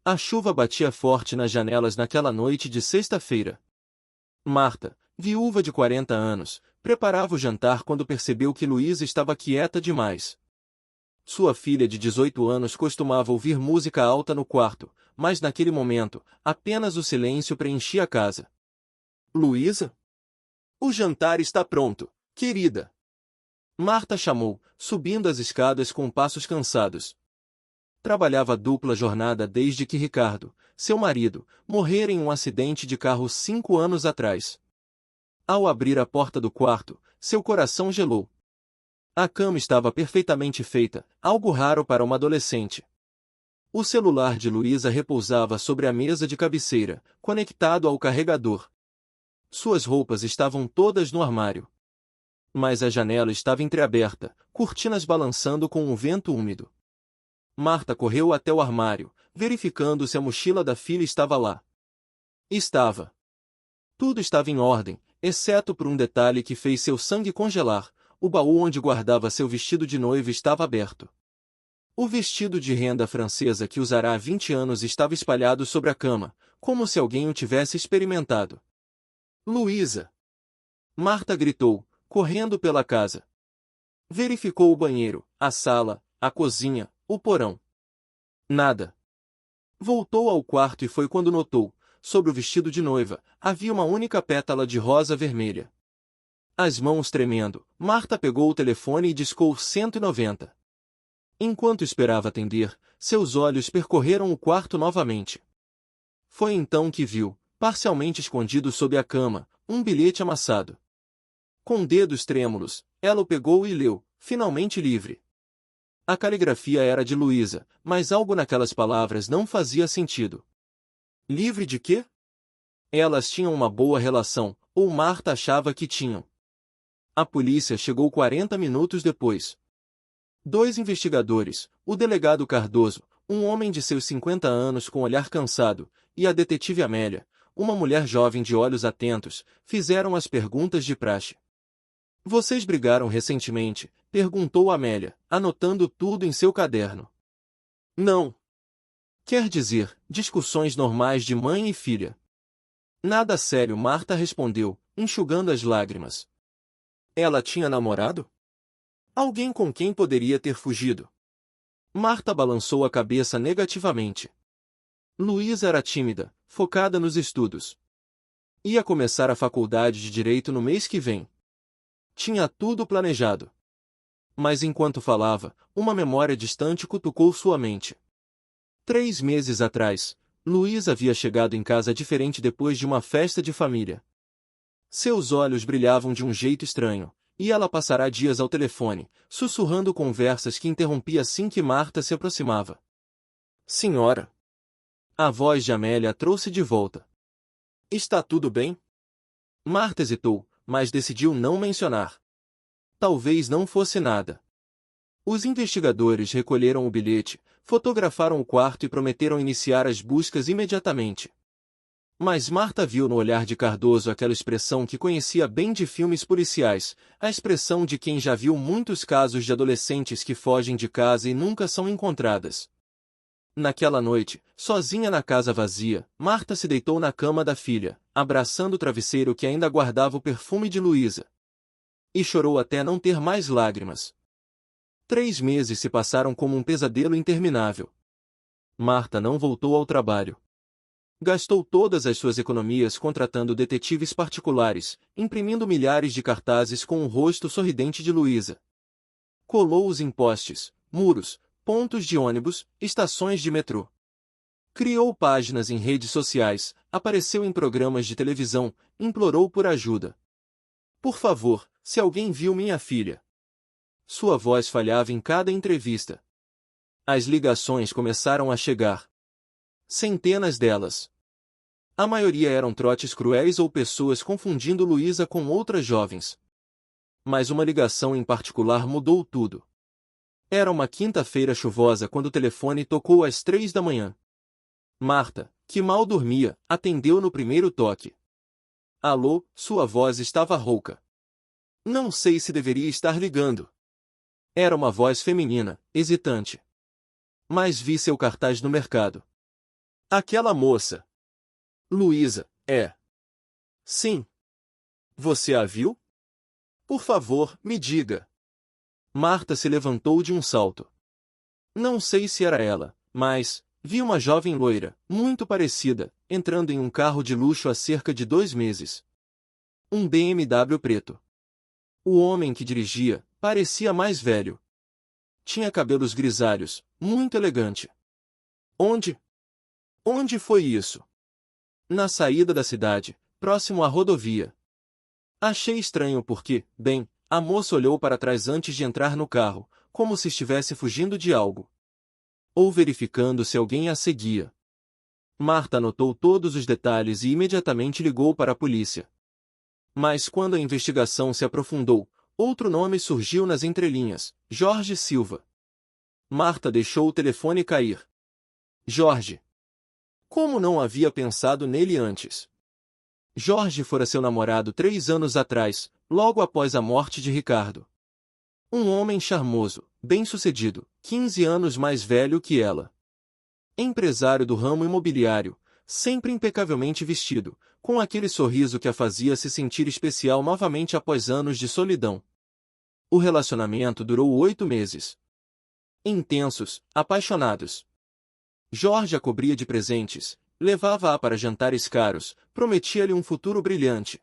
A chuva batia forte nas janelas naquela noite de sexta-feira. Marta, viúva de 40 anos, preparava o jantar quando percebeu que Luísa estava quieta demais. Sua filha de 18 anos costumava ouvir música alta no quarto, mas naquele momento, apenas o silêncio preenchia a casa. Luísa? O jantar está pronto, querida. Marta chamou, subindo as escadas com passos cansados. Trabalhava dupla jornada desde que Ricardo, seu marido, morrera em um acidente de carro 5 anos atrás. Ao abrir a porta do quarto, seu coração gelou. A cama estava perfeitamente feita, algo raro para uma adolescente. O celular de Luísa repousava sobre a mesa de cabeceira, conectado ao carregador. Suas roupas estavam todas no armário. Mas a janela estava entreaberta, cortinas balançando com o vento úmido. Marta correu até o armário, verificando se a mochila da filha estava lá. Estava. Tudo estava em ordem, exceto por um detalhe que fez seu sangue congelar: o baú onde guardava seu vestido de noiva estava aberto. O vestido de renda francesa que usará há 20 anos estava espalhado sobre a cama, como se alguém o tivesse experimentado. Luísa! Marta gritou, correndo pela casa. Verificou o banheiro, a sala, a cozinha, o porão. Nada. Voltou ao quarto e foi quando notou, sobre o vestido de noiva, havia uma única pétala de rosa vermelha. As mãos tremendo, Marta pegou o telefone e discou 190. Enquanto esperava atender, seus olhos percorreram o quarto novamente. Foi então que viu, parcialmente escondido sob a cama, um bilhete amassado. Com dedos trêmulos, ela o pegou e leu, finalmente livre. A caligrafia era de Luísa, mas algo naquelas palavras não fazia sentido. Livre de quê? Elas tinham uma boa relação, ou Marta achava que tinham. A polícia chegou 40 minutos depois. 2 investigadores, o delegado Cardoso, um homem de seus 50 anos com olhar cansado, e a detetive Amélia, uma mulher jovem de olhos atentos, fizeram as perguntas de praxe. Vocês brigaram recentemente? Perguntou Amélia, anotando tudo em seu caderno. Não. Quer dizer, discussões normais de mãe e filha. Nada sério, Marta respondeu, enxugando as lágrimas. Ela tinha namorado? Alguém com quem poderia ter fugido? Marta balançou a cabeça negativamente. Luísa era tímida, focada nos estudos. Ia começar a faculdade de Direito no mês que vem. Tinha tudo planejado. Mas enquanto falava, uma memória distante cutucou sua mente. 3 meses atrás, Luísa havia chegado em casa diferente depois de uma festa de família. Seus olhos brilhavam de um jeito estranho, e ela passará dias ao telefone, sussurrando conversas que interrompia assim que Marta se aproximava. Senhora! A voz de Amélia a trouxe de volta. Está tudo bem? Marta hesitou, mas decidiu não mencionar. Talvez não fosse nada. Os investigadores recolheram o bilhete, fotografaram o quarto e prometeram iniciar as buscas imediatamente. Mas Marta viu no olhar de Cardoso aquela expressão que conhecia bem de filmes policiais, a expressão de quem já viu muitos casos de adolescentes que fogem de casa e nunca são encontradas. Naquela noite, sozinha na casa vazia, Marta se deitou na cama da filha, abraçando o travesseiro que ainda guardava o perfume de Luísa. E chorou até não ter mais lágrimas. 3 meses se passaram como um pesadelo interminável. Marta não voltou ao trabalho. Gastou todas as suas economias contratando detetives particulares, imprimindo milhares de cartazes com o rosto sorridente de Luísa. Colou-os em postes, muros, pontos de ônibus, estações de metrô. Criou páginas em redes sociais, apareceu em programas de televisão, implorou por ajuda. Por favor, se alguém viu minha filha. Sua voz falhava em cada entrevista. As ligações começaram a chegar. Centenas delas. A maioria eram trotes cruéis ou pessoas confundindo Luísa com outras jovens. Mas uma ligação em particular mudou tudo. Era uma quinta-feira chuvosa quando o telefone tocou às 3 da manhã. Marta, que mal dormia, atendeu no primeiro toque. Alô, sua voz estava rouca. Não sei se deveria estar ligando. Era uma voz feminina, hesitante. Mas vi seu cartaz no mercado. Aquela moça. Luísa, é. Sim. Você a viu? Por favor, me diga. Marta se levantou de um salto. Não sei se era ela, mas vi uma jovem loira, muito parecida, entrando em um carro de luxo há cerca de 2 meses. Um BMW preto. O homem que dirigia parecia mais velho. Tinha cabelos grisalhos, muito elegante. Onde? Onde foi isso? Na saída da cidade, próximo à rodovia. Achei estranho porque, bem, a moça olhou para trás antes de entrar no carro, como se estivesse fugindo de algo. Ou verificando se alguém a seguia. Marta anotou todos os detalhes e imediatamente ligou para a polícia. Mas quando a investigação se aprofundou, outro nome surgiu nas entrelinhas: Jorge Silva. Marta deixou o telefone cair. Jorge. Como não havia pensado nele antes? Jorge fora seu namorado 3 anos atrás, logo após a morte de Ricardo. Um homem charmoso, bem-sucedido, 15 anos mais velho que ela. Empresário do ramo imobiliário, sempre impecavelmente vestido, com aquele sorriso que a fazia se sentir especial novamente após anos de solidão. O relacionamento durou 8 meses. Intensos, apaixonados. Jorge a cobria de presentes, levava-a para jantares caros, prometia-lhe um futuro brilhante.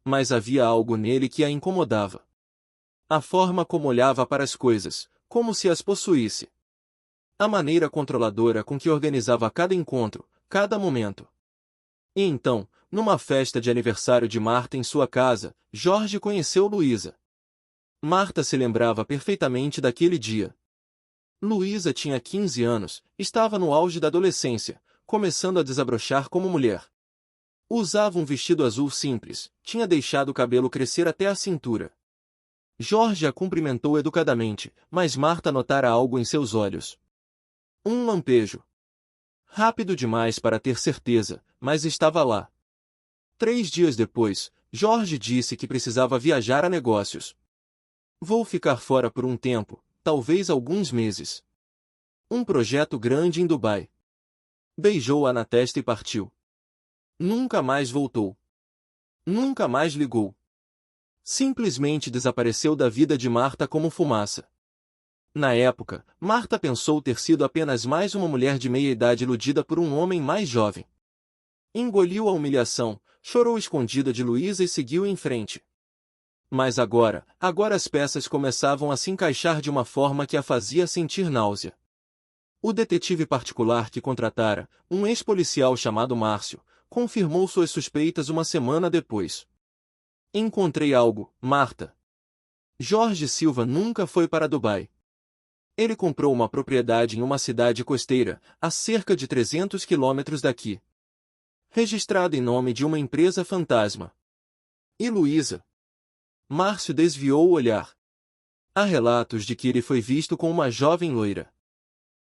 Mas havia algo nele que a incomodava. A forma como olhava para as coisas, como se as possuísse. A maneira controladora com que organizava cada encontro, cada momento. E então, numa festa de aniversário de Marta em sua casa, Jorge conheceu Luísa. Marta se lembrava perfeitamente daquele dia. Luísa tinha 15 anos, estava no auge da adolescência, começando a desabrochar como mulher. Usava um vestido azul simples, tinha deixado o cabelo crescer até a cintura. Jorge a cumprimentou educadamente, mas Marta notara algo em seus olhos. Um lampejo. Rápido demais para ter certeza, mas estava lá. 3 dias depois, Jorge disse que precisava viajar a negócios. Vou ficar fora por um tempo, talvez alguns meses. Um projeto grande em Dubai. Beijou-a na testa e partiu. Nunca mais voltou. Nunca mais ligou. Simplesmente desapareceu da vida de Marta como fumaça. Na época, Marta pensou ter sido apenas mais uma mulher de meia-idade iludida por um homem mais jovem. Engoliu a humilhação, chorou escondida de Luísa e seguiu em frente. Mas agora as peças começavam a se encaixar de uma forma que a fazia sentir náusea. O detetive particular que contratara, um ex-policial chamado Márcio, confirmou suas suspeitas uma semana depois. Encontrei algo, Marta. Jorge Silva nunca foi para Dubai. Ele comprou uma propriedade em uma cidade costeira, a cerca de 300 quilômetros daqui. Registrada em nome de uma empresa fantasma. E Luísa? Márcio desviou o olhar. Há relatos de que ele foi visto com uma jovem loira.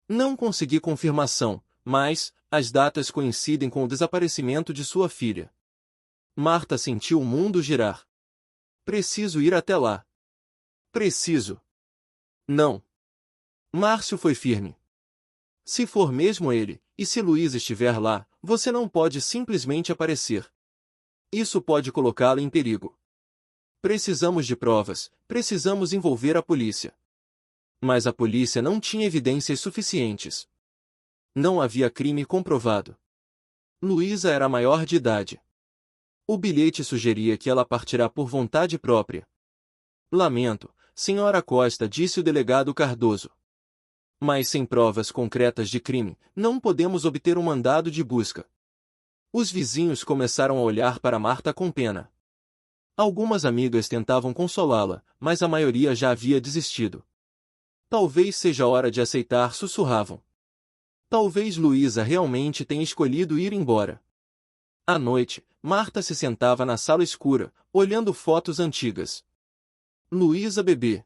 Não consegui confirmação, mas as datas coincidem com o desaparecimento de sua filha. Marta sentiu o mundo girar. Preciso ir até lá. Preciso. Não. Márcio foi firme. Se for mesmo ele, e se Luísa estiver lá, você não pode simplesmente aparecer. Isso pode colocá-la em perigo. Precisamos de provas, precisamos envolver a polícia. Mas a polícia não tinha evidências suficientes. Não havia crime comprovado. Luísa era maior de idade. O bilhete sugeria que ela partirá por vontade própria. Lamento, senhora Costa, disse o delegado Cardoso. Mas sem provas concretas de crime, não podemos obter um mandado de busca. Os vizinhos começaram a olhar para Marta com pena. Algumas amigas tentavam consolá-la, mas a maioria já havia desistido. Talvez seja hora de aceitar, sussurravam. Talvez Luísa realmente tenha escolhido ir embora. À noite, Marta se sentava na sala escura, olhando fotos antigas. Luísa bebê.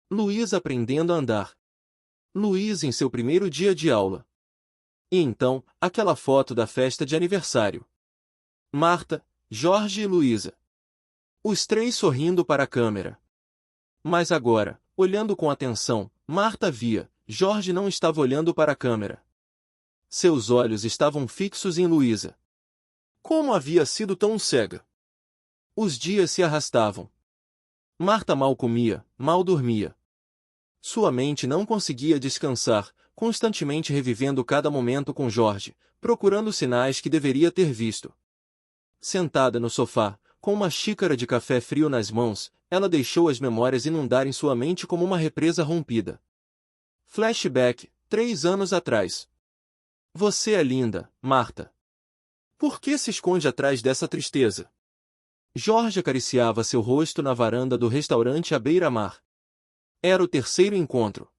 Luísa aprendendo a andar. Luísa em seu primeiro dia de aula. E então, aquela foto da festa de aniversário. Marta, Jorge e Luísa. Os 3 sorrindo para a câmera. Mas agora, olhando com atenção, Marta via, Jorge não estava olhando para a câmera. Seus olhos estavam fixos em Luísa. Como havia sido tão cega? Os dias se arrastavam. Marta mal comia, mal dormia. Sua mente não conseguia descansar, constantemente revivendo cada momento com Jorge, procurando sinais que deveria ter visto. Sentada no sofá, com uma xícara de café frio nas mãos, ela deixou as memórias inundarem sua mente como uma represa rompida. Flashback, 3 anos atrás. Você é linda, Marta. Por que se esconde atrás dessa tristeza? Jorge acariciava seu rosto na varanda do restaurante à beira-mar. Era o terceiro encontro.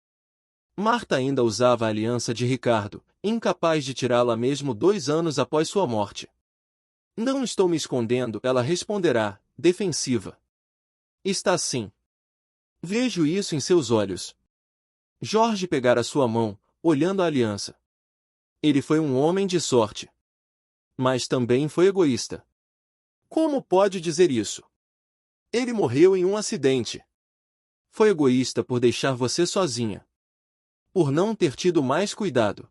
Marta ainda usava a aliança de Ricardo, incapaz de tirá-la mesmo 2 anos após sua morte. Não estou me escondendo, ela responderá, defensiva. Está sim. Vejo isso em seus olhos. Jorge pegara sua mão, olhando a aliança. Ele foi um homem de sorte. Mas também foi egoísta. Como pode dizer isso? Ele morreu em um acidente. Foi egoísta por deixar você sozinha. Por não ter tido mais cuidado.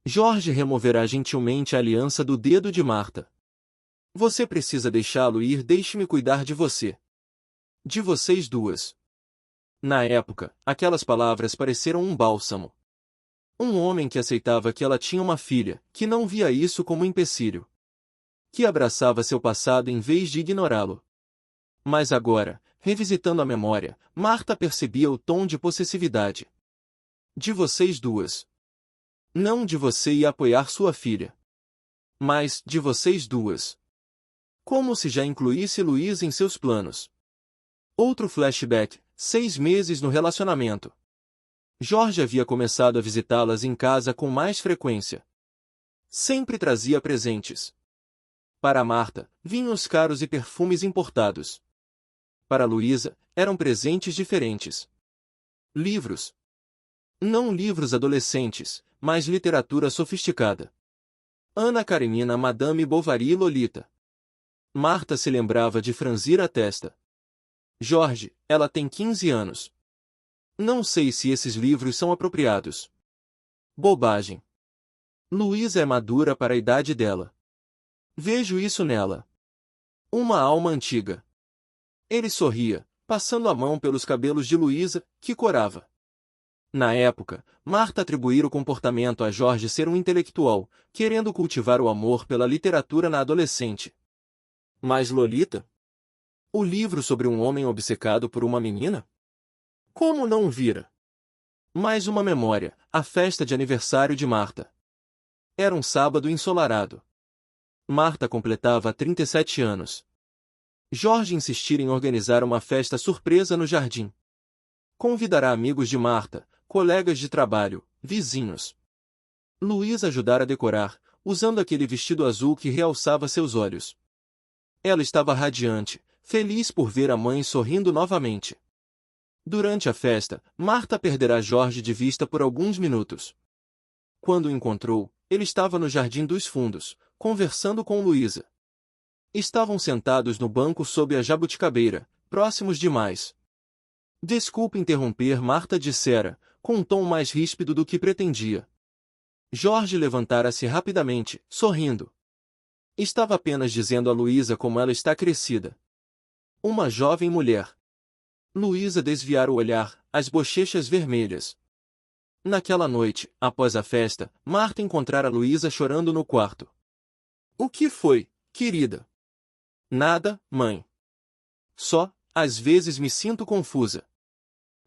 Jorge removerá gentilmente a aliança do dedo de Marta. Você precisa deixá-lo ir, deixe-me cuidar de você. De vocês duas. Na época, aquelas palavras pareceram um bálsamo. Um homem que aceitava que ela tinha uma filha, que não via isso como empecilho. Que abraçava seu passado em vez de ignorá-lo. Mas agora, revisitando a memória, Marta percebia o tom de possessividade. De vocês duas. Não de você ir apoiar sua filha. Mas, de vocês duas. Como se já incluísse Luísa em seus planos. Outro flashback, 6 meses no relacionamento. Jorge havia começado a visitá-las em casa com mais frequência. Sempre trazia presentes. Para Marta, vinhos caros e perfumes importados. Para Luísa, eram presentes diferentes. Livros. Não livros adolescentes, mas literatura sofisticada. Ana Karenina, Madame Bovary e Lolita. Marta se lembrava de franzir a testa. Jorge, ela tem 15 anos. Não sei se esses livros são apropriados. Bobagem. Luísa é madura para a idade dela. Vejo isso nela. Uma alma antiga. Ele sorria, passando a mão pelos cabelos de Luísa, que corava. Na época, Marta atribuíra o comportamento a Jorge ser um intelectual, querendo cultivar o amor pela literatura na adolescente. Mas Lolita? O livro sobre um homem obcecado por uma menina? Como não vira? Mais uma memória, a festa de aniversário de Marta. Era um sábado ensolarado. Marta completava 37 anos. Jorge insistira em organizar uma festa surpresa no jardim. Convidará amigos de Marta, colegas de trabalho, vizinhos. Luísa ajudara a decorar, usando aquele vestido azul que realçava seus olhos. Ela estava radiante, feliz por ver a mãe sorrindo novamente. Durante a festa, Marta perderá Jorge de vista por alguns minutos. Quando o encontrou, ele estava no Jardim dos Fundos, conversando com Luísa. Estavam sentados no banco sob a jabuticabeira, próximos demais. Desculpe interromper, Marta dissera, com um tom mais ríspido do que pretendia. Jorge levantara-se rapidamente, sorrindo. Estava apenas dizendo a Luísa como ela está crescida. Uma jovem mulher. Luísa desviara o olhar, as bochechas vermelhas. Naquela noite, após a festa, Marta encontrara Luísa chorando no quarto. O que foi, querida? Nada, mãe. Só, às vezes me sinto confusa.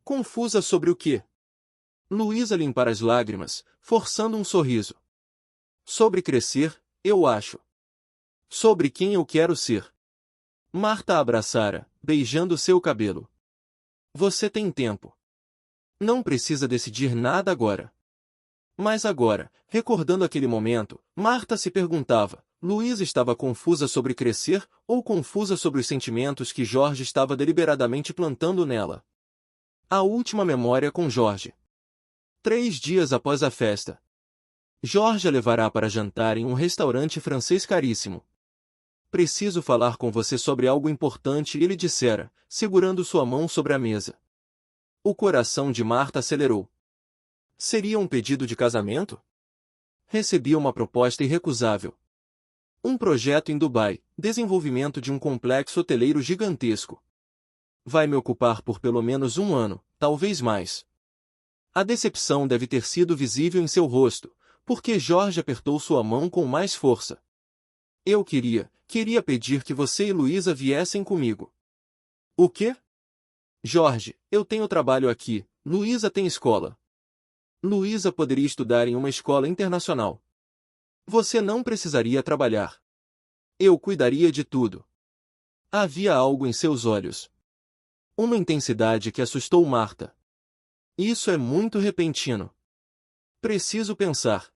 Confusa sobre o quê? Luísa limpara as lágrimas, forçando um sorriso. Sobre crescer, eu acho. Sobre quem eu quero ser. Marta a abraçara, beijando seu cabelo. Você tem tempo. Não precisa decidir nada agora. Mas agora, recordando aquele momento, Marta se perguntava, Luísa estava confusa sobre crescer ou confusa sobre os sentimentos que Jorge estava deliberadamente plantando nela? A última memória com Jorge. 3 dias após a festa. Jorge a levará para jantar em um restaurante francês caríssimo. Preciso falar com você sobre algo importante, ele dissera, segurando sua mão sobre a mesa. O coração de Marta acelerou. Seria um pedido de casamento? Recebi uma proposta irrecusável. Um projeto em Dubai, desenvolvimento de um complexo hoteleiro gigantesco. Vai me ocupar por pelo menos um ano, talvez mais. A decepção deve ter sido visível em seu rosto, porque Jorge apertou sua mão com mais força. Eu queria pedir que você e Luísa viessem comigo. O quê? Jorge, eu tenho trabalho aqui, Luísa tem escola. Luísa poderia estudar em uma escola internacional. Você não precisaria trabalhar. Eu cuidaria de tudo. Havia algo em seus olhos. Uma intensidade que assustou Marta. Isso é muito repentino. Preciso pensar.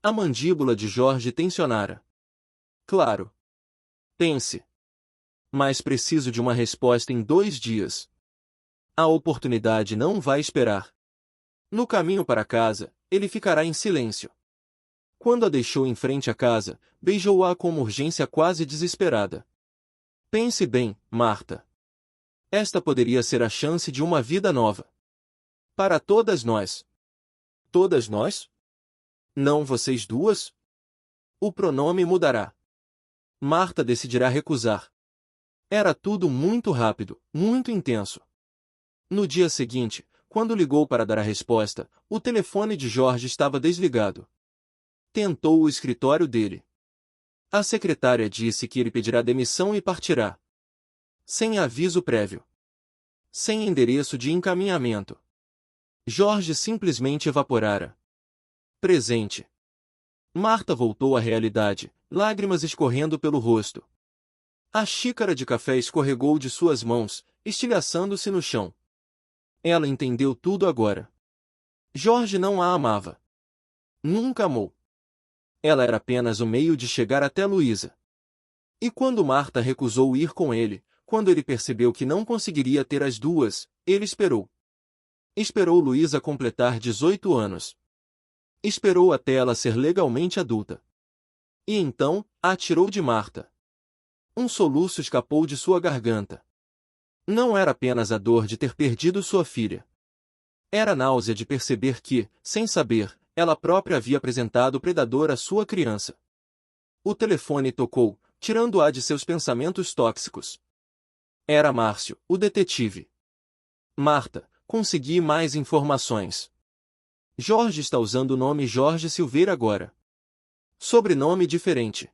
A mandíbula de Jorge tensionara. Claro. Pense. Mas preciso de uma resposta em 2 dias. A oportunidade não vai esperar. No caminho para casa, ele ficará em silêncio. Quando a deixou em frente à casa, beijou-a com uma urgência quase desesperada. Pense bem, Marta. Esta poderia ser a chance de uma vida nova. Para todas nós. Todas nós? Não vocês duas? O pronome mudará. Marta decidirá recusar. Era tudo muito rápido, muito intenso. No dia seguinte, quando ligou para dar a resposta, o telefone de Jorge estava desligado. Tentou o escritório dele. A secretária disse que ele pedirá demissão e partirá. Sem aviso prévio. Sem endereço de encaminhamento. Jorge simplesmente evaporara. Presente. Marta voltou à realidade, lágrimas escorrendo pelo rosto. A xícara de café escorregou de suas mãos, estilhaçando-se no chão. Ela entendeu tudo agora. Jorge não a amava. Nunca amou. Ela era apenas o meio de chegar até Luísa. E quando Marta recusou ir com ele, quando ele percebeu que não conseguiria ter as duas, ele esperou. Esperou Luísa completar 18 anos. Esperou até ela ser legalmente adulta. E então, a tirou de Marta. Um soluço escapou de sua garganta. Não era apenas a dor de ter perdido sua filha. Era a náusea de perceber que, sem saber, ela própria havia apresentado o predador à sua criança. O telefone tocou, tirando-a de seus pensamentos tóxicos. Era Márcio, o detetive. Marta, consegui mais informações. Jorge está usando o nome Jorge Silveira agora. Sobrenome diferente.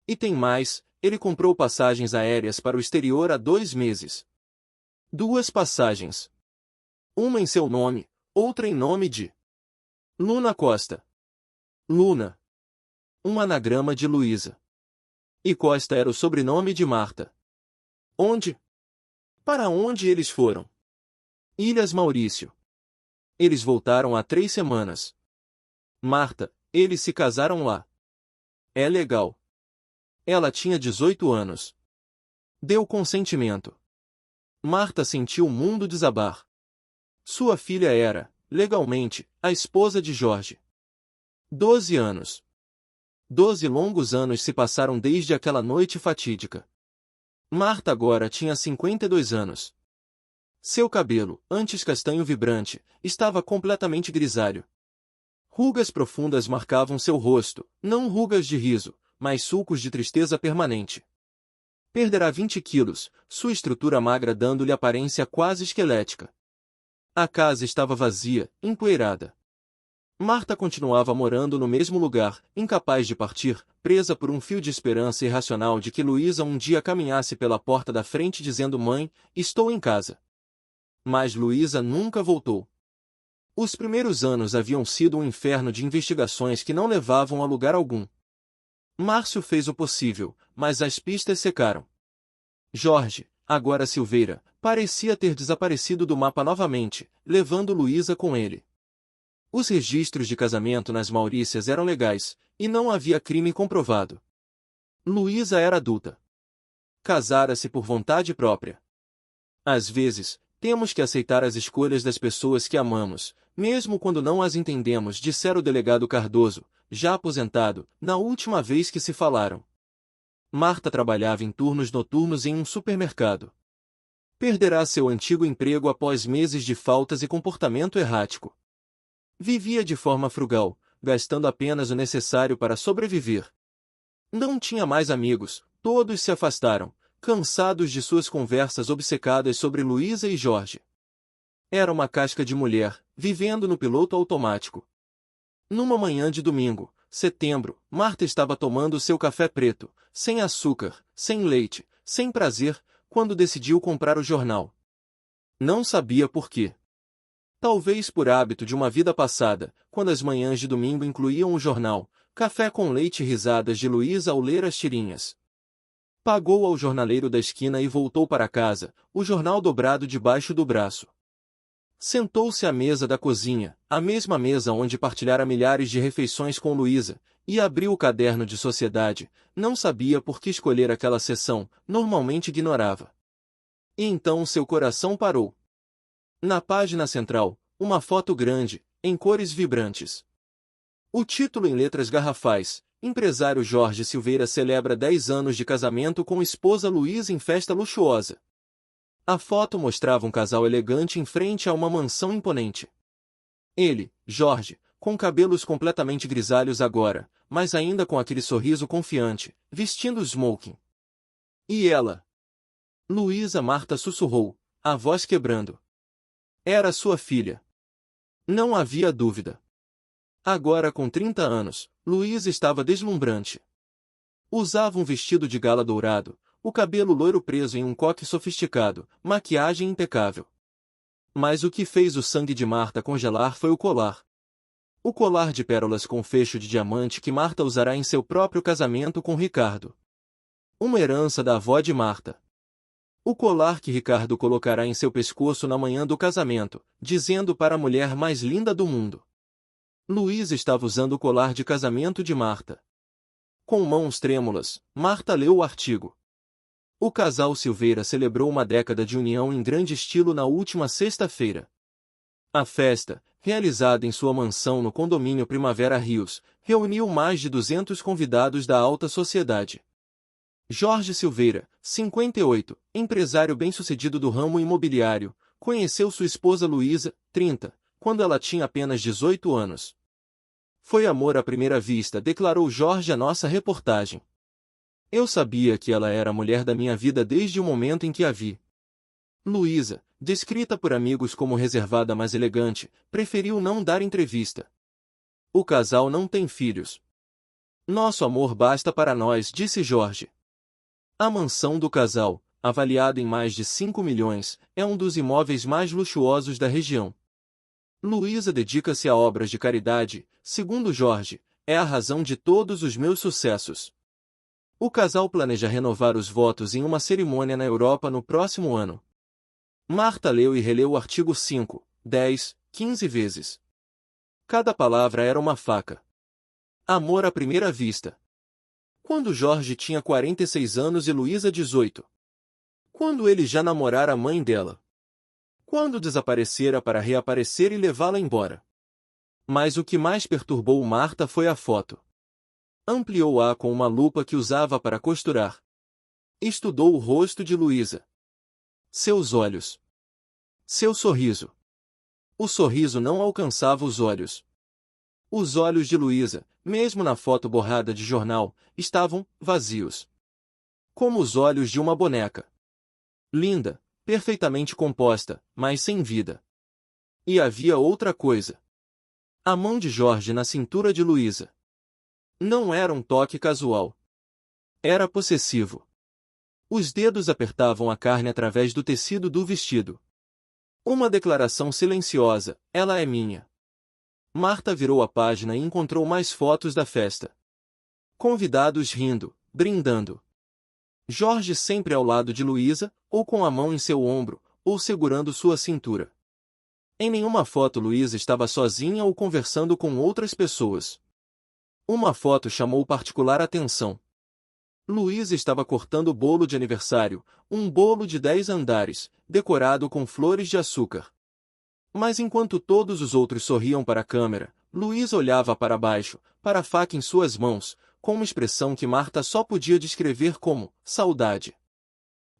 E tem mais, ele comprou passagens aéreas para o exterior há 2 meses. 2 passagens. Uma em seu nome, outra em nome de Luna Costa. Luna. Um anagrama de Luísa. E Costa era o sobrenome de Marta. Onde? Para onde eles foram? Ilhas Maurício. Eles voltaram há 3 semanas. Marta, eles se casaram lá. É legal. Ela tinha 18 anos. Deu consentimento. Marta sentiu o mundo desabar. Sua filha era, legalmente, a esposa de Jorge. 12 anos. 12 longos anos se passaram desde aquela noite fatídica. Marta agora tinha 52 anos. Seu cabelo, antes castanho vibrante, estava completamente grisalho. Rugas profundas marcavam seu rosto, não rugas de riso, mas sulcos de tristeza permanente. Perderá 20 quilos, sua estrutura magra dando-lhe aparência quase esquelética. A casa estava vazia, empoeirada. Marta continuava morando no mesmo lugar, incapaz de partir, presa por um fio de esperança irracional de que Luísa um dia caminhasse pela porta da frente dizendo: "Mãe, estou em casa." Mas Luísa nunca voltou. Os primeiros anos haviam sido um inferno de investigações que não levavam a lugar algum. Márcio fez o possível, mas as pistas secaram. Jorge, agora Silveira, parecia ter desaparecido do mapa novamente, levando Luísa com ele. Os registros de casamento nas Maurícias eram legais, e não havia crime comprovado. Luísa era adulta. Casara-se por vontade própria. Às vezes, temos que aceitar as escolhas das pessoas que amamos, mesmo quando não as entendemos, dissera o delegado Cardoso, já aposentado, na última vez que se falaram. Marta trabalhava em turnos noturnos em um supermercado. Perderá seu antigo emprego após meses de faltas e comportamento errático. Vivia de forma frugal, gastando apenas o necessário para sobreviver. Não tinha mais amigos, todos se afastaram, cansados de suas conversas obcecadas sobre Luísa e Jorge. Era uma casca de mulher, vivendo no piloto automático. Numa manhã de domingo, setembro, Marta estava tomando seu café preto, sem açúcar, sem leite, sem prazer, quando decidiu comprar o jornal. Não sabia por quê. Talvez por hábito de uma vida passada, quando as manhãs de domingo incluíam o jornal, café com leite e risadas de Luísa ao ler as tirinhas. Pagou ao jornaleiro da esquina e voltou para casa, o jornal dobrado debaixo do braço. Sentou-se à mesa da cozinha, a mesma mesa onde partilhara milhares de refeições com Luísa, e abriu o caderno de sociedade. Não sabia por que escolher aquela seção, normalmente ignorava. E então seu coração parou. Na página central, uma foto grande, em cores vibrantes. O título em letras garrafais: Empresário Jorge Silveira celebra 10 anos de casamento com esposa Luísa em festa luxuosa. A foto mostrava um casal elegante em frente a uma mansão imponente. Ele, Jorge, com cabelos completamente grisalhos agora, mas ainda com aquele sorriso confiante, vestindo smoking. E ela? Luísa. Marta sussurrou, a voz quebrando. Era sua filha. Não havia dúvida. Agora com 30 anos, Luísa estava deslumbrante. Usava um vestido de gala dourado, o cabelo loiro preso em um coque sofisticado, maquiagem impecável. Mas o que fez o sangue de Marta congelar foi o colar. O colar de pérolas com fecho de diamante que Marta usará em seu próprio casamento com Ricardo. Uma herança da avó de Marta. O colar que Ricardo colocará em seu pescoço na manhã do casamento, dizendo para a mulher mais linda do mundo. Luísa estava usando o colar de casamento de Marta. Com mãos trêmulas, Marta leu o artigo. O casal Silveira celebrou uma década de união em grande estilo na última sexta-feira. A festa, realizada em sua mansão no condomínio Primavera Rios, reuniu mais de 200 convidados da alta sociedade. Jorge Silveira, 58, empresário bem-sucedido do ramo imobiliário, conheceu sua esposa Luísa, 30, quando ela tinha apenas 18 anos. Foi amor à primeira vista, declarou Jorge à nossa reportagem. Eu sabia que ela era a mulher da minha vida desde o momento em que a vi. Luísa, descrita por amigos como reservada mas elegante, preferiu não dar entrevista. O casal não tem filhos. Nosso amor basta para nós, disse Jorge. A mansão do casal, avaliada em mais de 5 milhões, é um dos imóveis mais luxuosos da região. Luísa dedica-se a obras de caridade, segundo Jorge, é a razão de todos os meus sucessos. O casal planeja renovar os votos em uma cerimônia na Europa no próximo ano. Marta leu e releu o artigo 5, 10, 15 vezes. Cada palavra era uma faca. Amor à primeira vista. Quando Jorge tinha 46 anos e Luísa 18. Quando ele já namorara a mãe dela. Quando desaparecera para reaparecer e levá-la embora. Mas o que mais perturbou Marta foi a foto. Ampliou-a com uma lupa que usava para costurar. Estudou o rosto de Luísa. Seus olhos. Seu sorriso. O sorriso não alcançava os olhos. Os olhos de Luísa, mesmo na foto borrada de jornal, estavam vazios. Como os olhos de uma boneca. Linda, perfeitamente composta, mas sem vida. E havia outra coisa. A mão de Jorge na cintura de Luísa. Não era um toque casual. Era possessivo. Os dedos apertavam a carne através do tecido do vestido. Uma declaração silenciosa, ela é minha. Marta virou a página e encontrou mais fotos da festa. Convidados rindo, brindando. Jorge sempre ao lado de Luísa, ou com a mão em seu ombro, ou segurando sua cintura. Em nenhuma foto Luísa estava sozinha ou conversando com outras pessoas. Uma foto chamou particular atenção. Luísa estava cortando o bolo de aniversário, um bolo de 10 andares, decorado com flores de açúcar. Mas enquanto todos os outros sorriam para a câmera, Luísa olhava para baixo, para a faca em suas mãos, com uma expressão que Marta só podia descrever como saudade.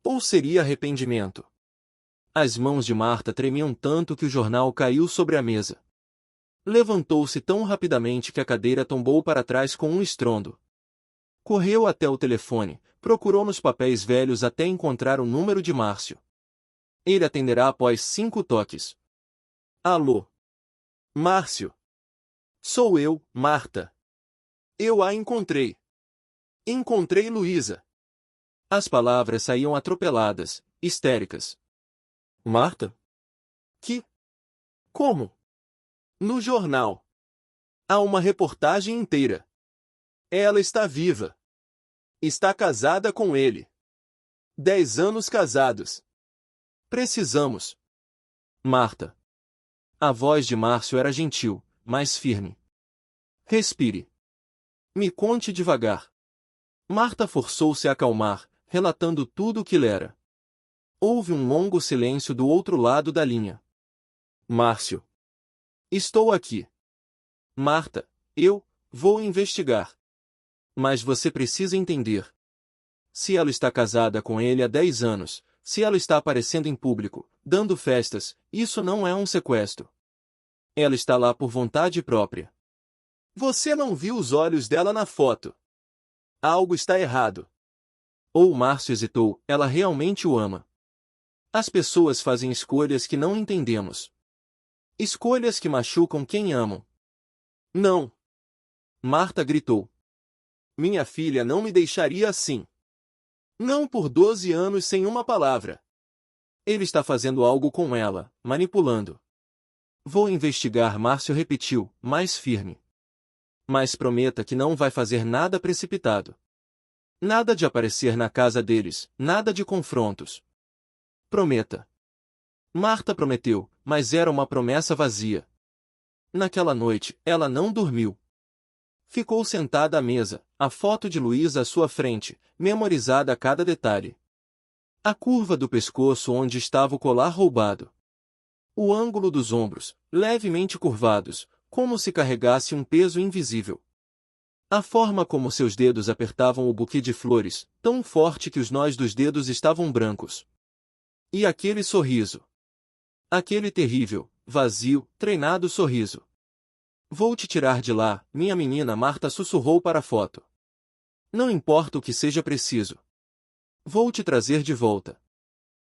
Ou seria arrependimento. As mãos de Marta tremiam tanto que o jornal caiu sobre a mesa. Levantou-se tão rapidamente que a cadeira tombou para trás com um estrondo. Correu até o telefone, procurou nos papéis velhos até encontrar o número de Márcio. Ele atenderá após 5 toques. Alô? Márcio? Sou eu, Marta. Eu a encontrei. Encontrei Luísa. As palavras saíam atropeladas, histéricas. Marta? Que? Como? No jornal. Há uma reportagem inteira. Ela está viva. Está casada com ele. 10 anos casados. Precisamos. Marta. A voz de Márcio era gentil, mas firme. Respire. Me conte devagar. Marta forçou-se a acalmar, relatando tudo o que lera. Houve um longo silêncio do outro lado da linha. Márcio. Estou aqui. Marta, eu vou investigar. Mas você precisa entender. Se ela está casada com ele há 10 anos, se ela está aparecendo em público, dando festas, isso não é um sequestro. Ela está lá por vontade própria. Você não viu os olhos dela na foto. Algo está errado. Ou Márcio hesitou, ela realmente o ama. As pessoas fazem escolhas que não entendemos. Escolhas que machucam quem amam. Não. Marta gritou. Minha filha não me deixaria assim. Não por 12 anos sem uma palavra. Ele está fazendo algo com ela, manipulando. Vou investigar, Márcio repetiu, mais firme. Mas prometa que não vai fazer nada precipitado. Nada de aparecer na casa deles, nada de confrontos. Prometa. Marta prometeu, mas era uma promessa vazia. Naquela noite, ela não dormiu. Ficou sentada à mesa, a foto de Luísa à sua frente, memorizada a cada detalhe. A curva do pescoço onde estava o colar roubado. O ângulo dos ombros, levemente curvados, como se carregasse um peso invisível. A forma como seus dedos apertavam o buquê de flores, tão forte que os nós dos dedos estavam brancos. E aquele sorriso. Aquele terrível, vazio, treinado sorriso. Vou te tirar de lá, minha menina, Marta sussurrou para a foto. Não importa o que seja preciso. Vou te trazer de volta.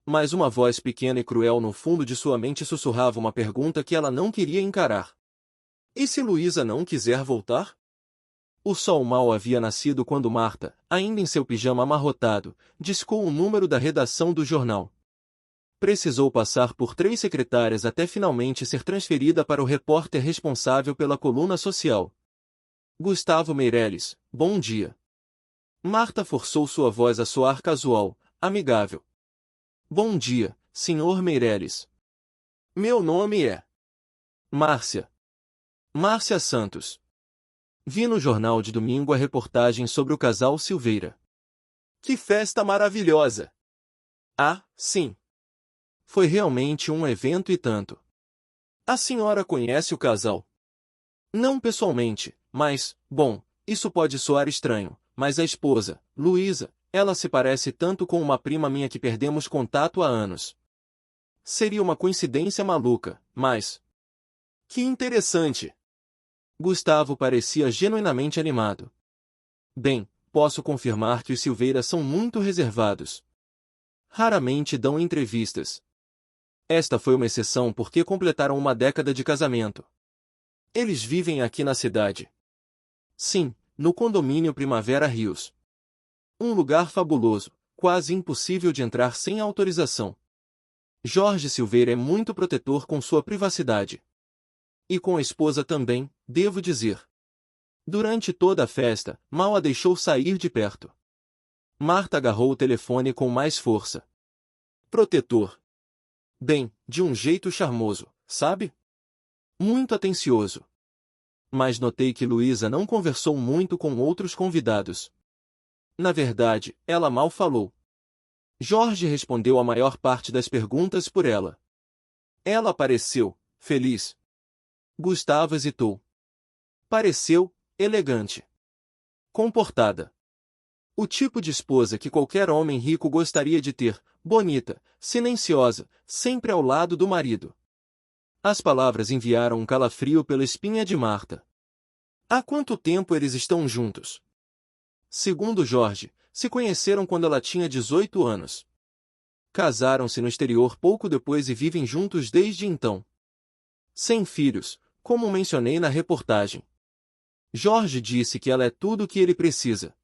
Mas uma voz pequena e cruel no fundo de sua mente sussurrava uma pergunta que ela não queria encarar. E se Luísa não quiser voltar? O sol mal havia nascido quando Marta, ainda em seu pijama amarrotado, discou o número da redação do jornal. Precisou passar por 3 secretárias até finalmente ser transferida para o repórter responsável pela coluna social. Gustavo Meireles, bom dia. Marta forçou sua voz a soar casual, amigável. Bom dia, senhor Meireles. Meu nome é Márcia. Márcia Santos. Vi no jornal de domingo a reportagem sobre o casal Silveira. Que festa maravilhosa! Ah, sim. Foi realmente um evento e tanto. A senhora conhece o casal? Não pessoalmente, mas, bom, isso pode soar estranho, mas a esposa, Luísa, ela se parece tanto com uma prima minha que perdemos contato há anos. Seria uma coincidência maluca, mas... Que interessante! Gustavo parecia genuinamente animado. Bem, posso confirmar que os Silveira são muito reservados. Raramente dão entrevistas. Esta foi uma exceção porque completaram uma década de casamento. Eles vivem aqui na cidade. Sim, no condomínio Primavera Rios. Um lugar fabuloso, quase impossível de entrar sem autorização. Jorge Silveira é muito protetor com sua privacidade. E com a esposa também, devo dizer. Durante toda a festa, mal a deixou sair de perto. Marta agarrou o telefone com mais força. Protetor. Bem, de um jeito charmoso, sabe? Muito atencioso. Mas notei que Luísa não conversou muito com outros convidados. Na verdade, ela mal falou. Jorge respondeu a maior parte das perguntas por ela. Ela pareceu feliz. Gustavo hesitou. Pareceu elegante. Comportada. O tipo de esposa que qualquer homem rico gostaria de ter, bonita, silenciosa, sempre ao lado do marido. As palavras enviaram um calafrio pela espinha de Marta. Há quanto tempo eles estão juntos? Segundo Jorge, se conheceram quando ela tinha 18 anos. Casaram-se no exterior pouco depois e vivem juntos desde então. Sem filhos, como mencionei na reportagem. Jorge disse que ela é tudo o que ele precisa.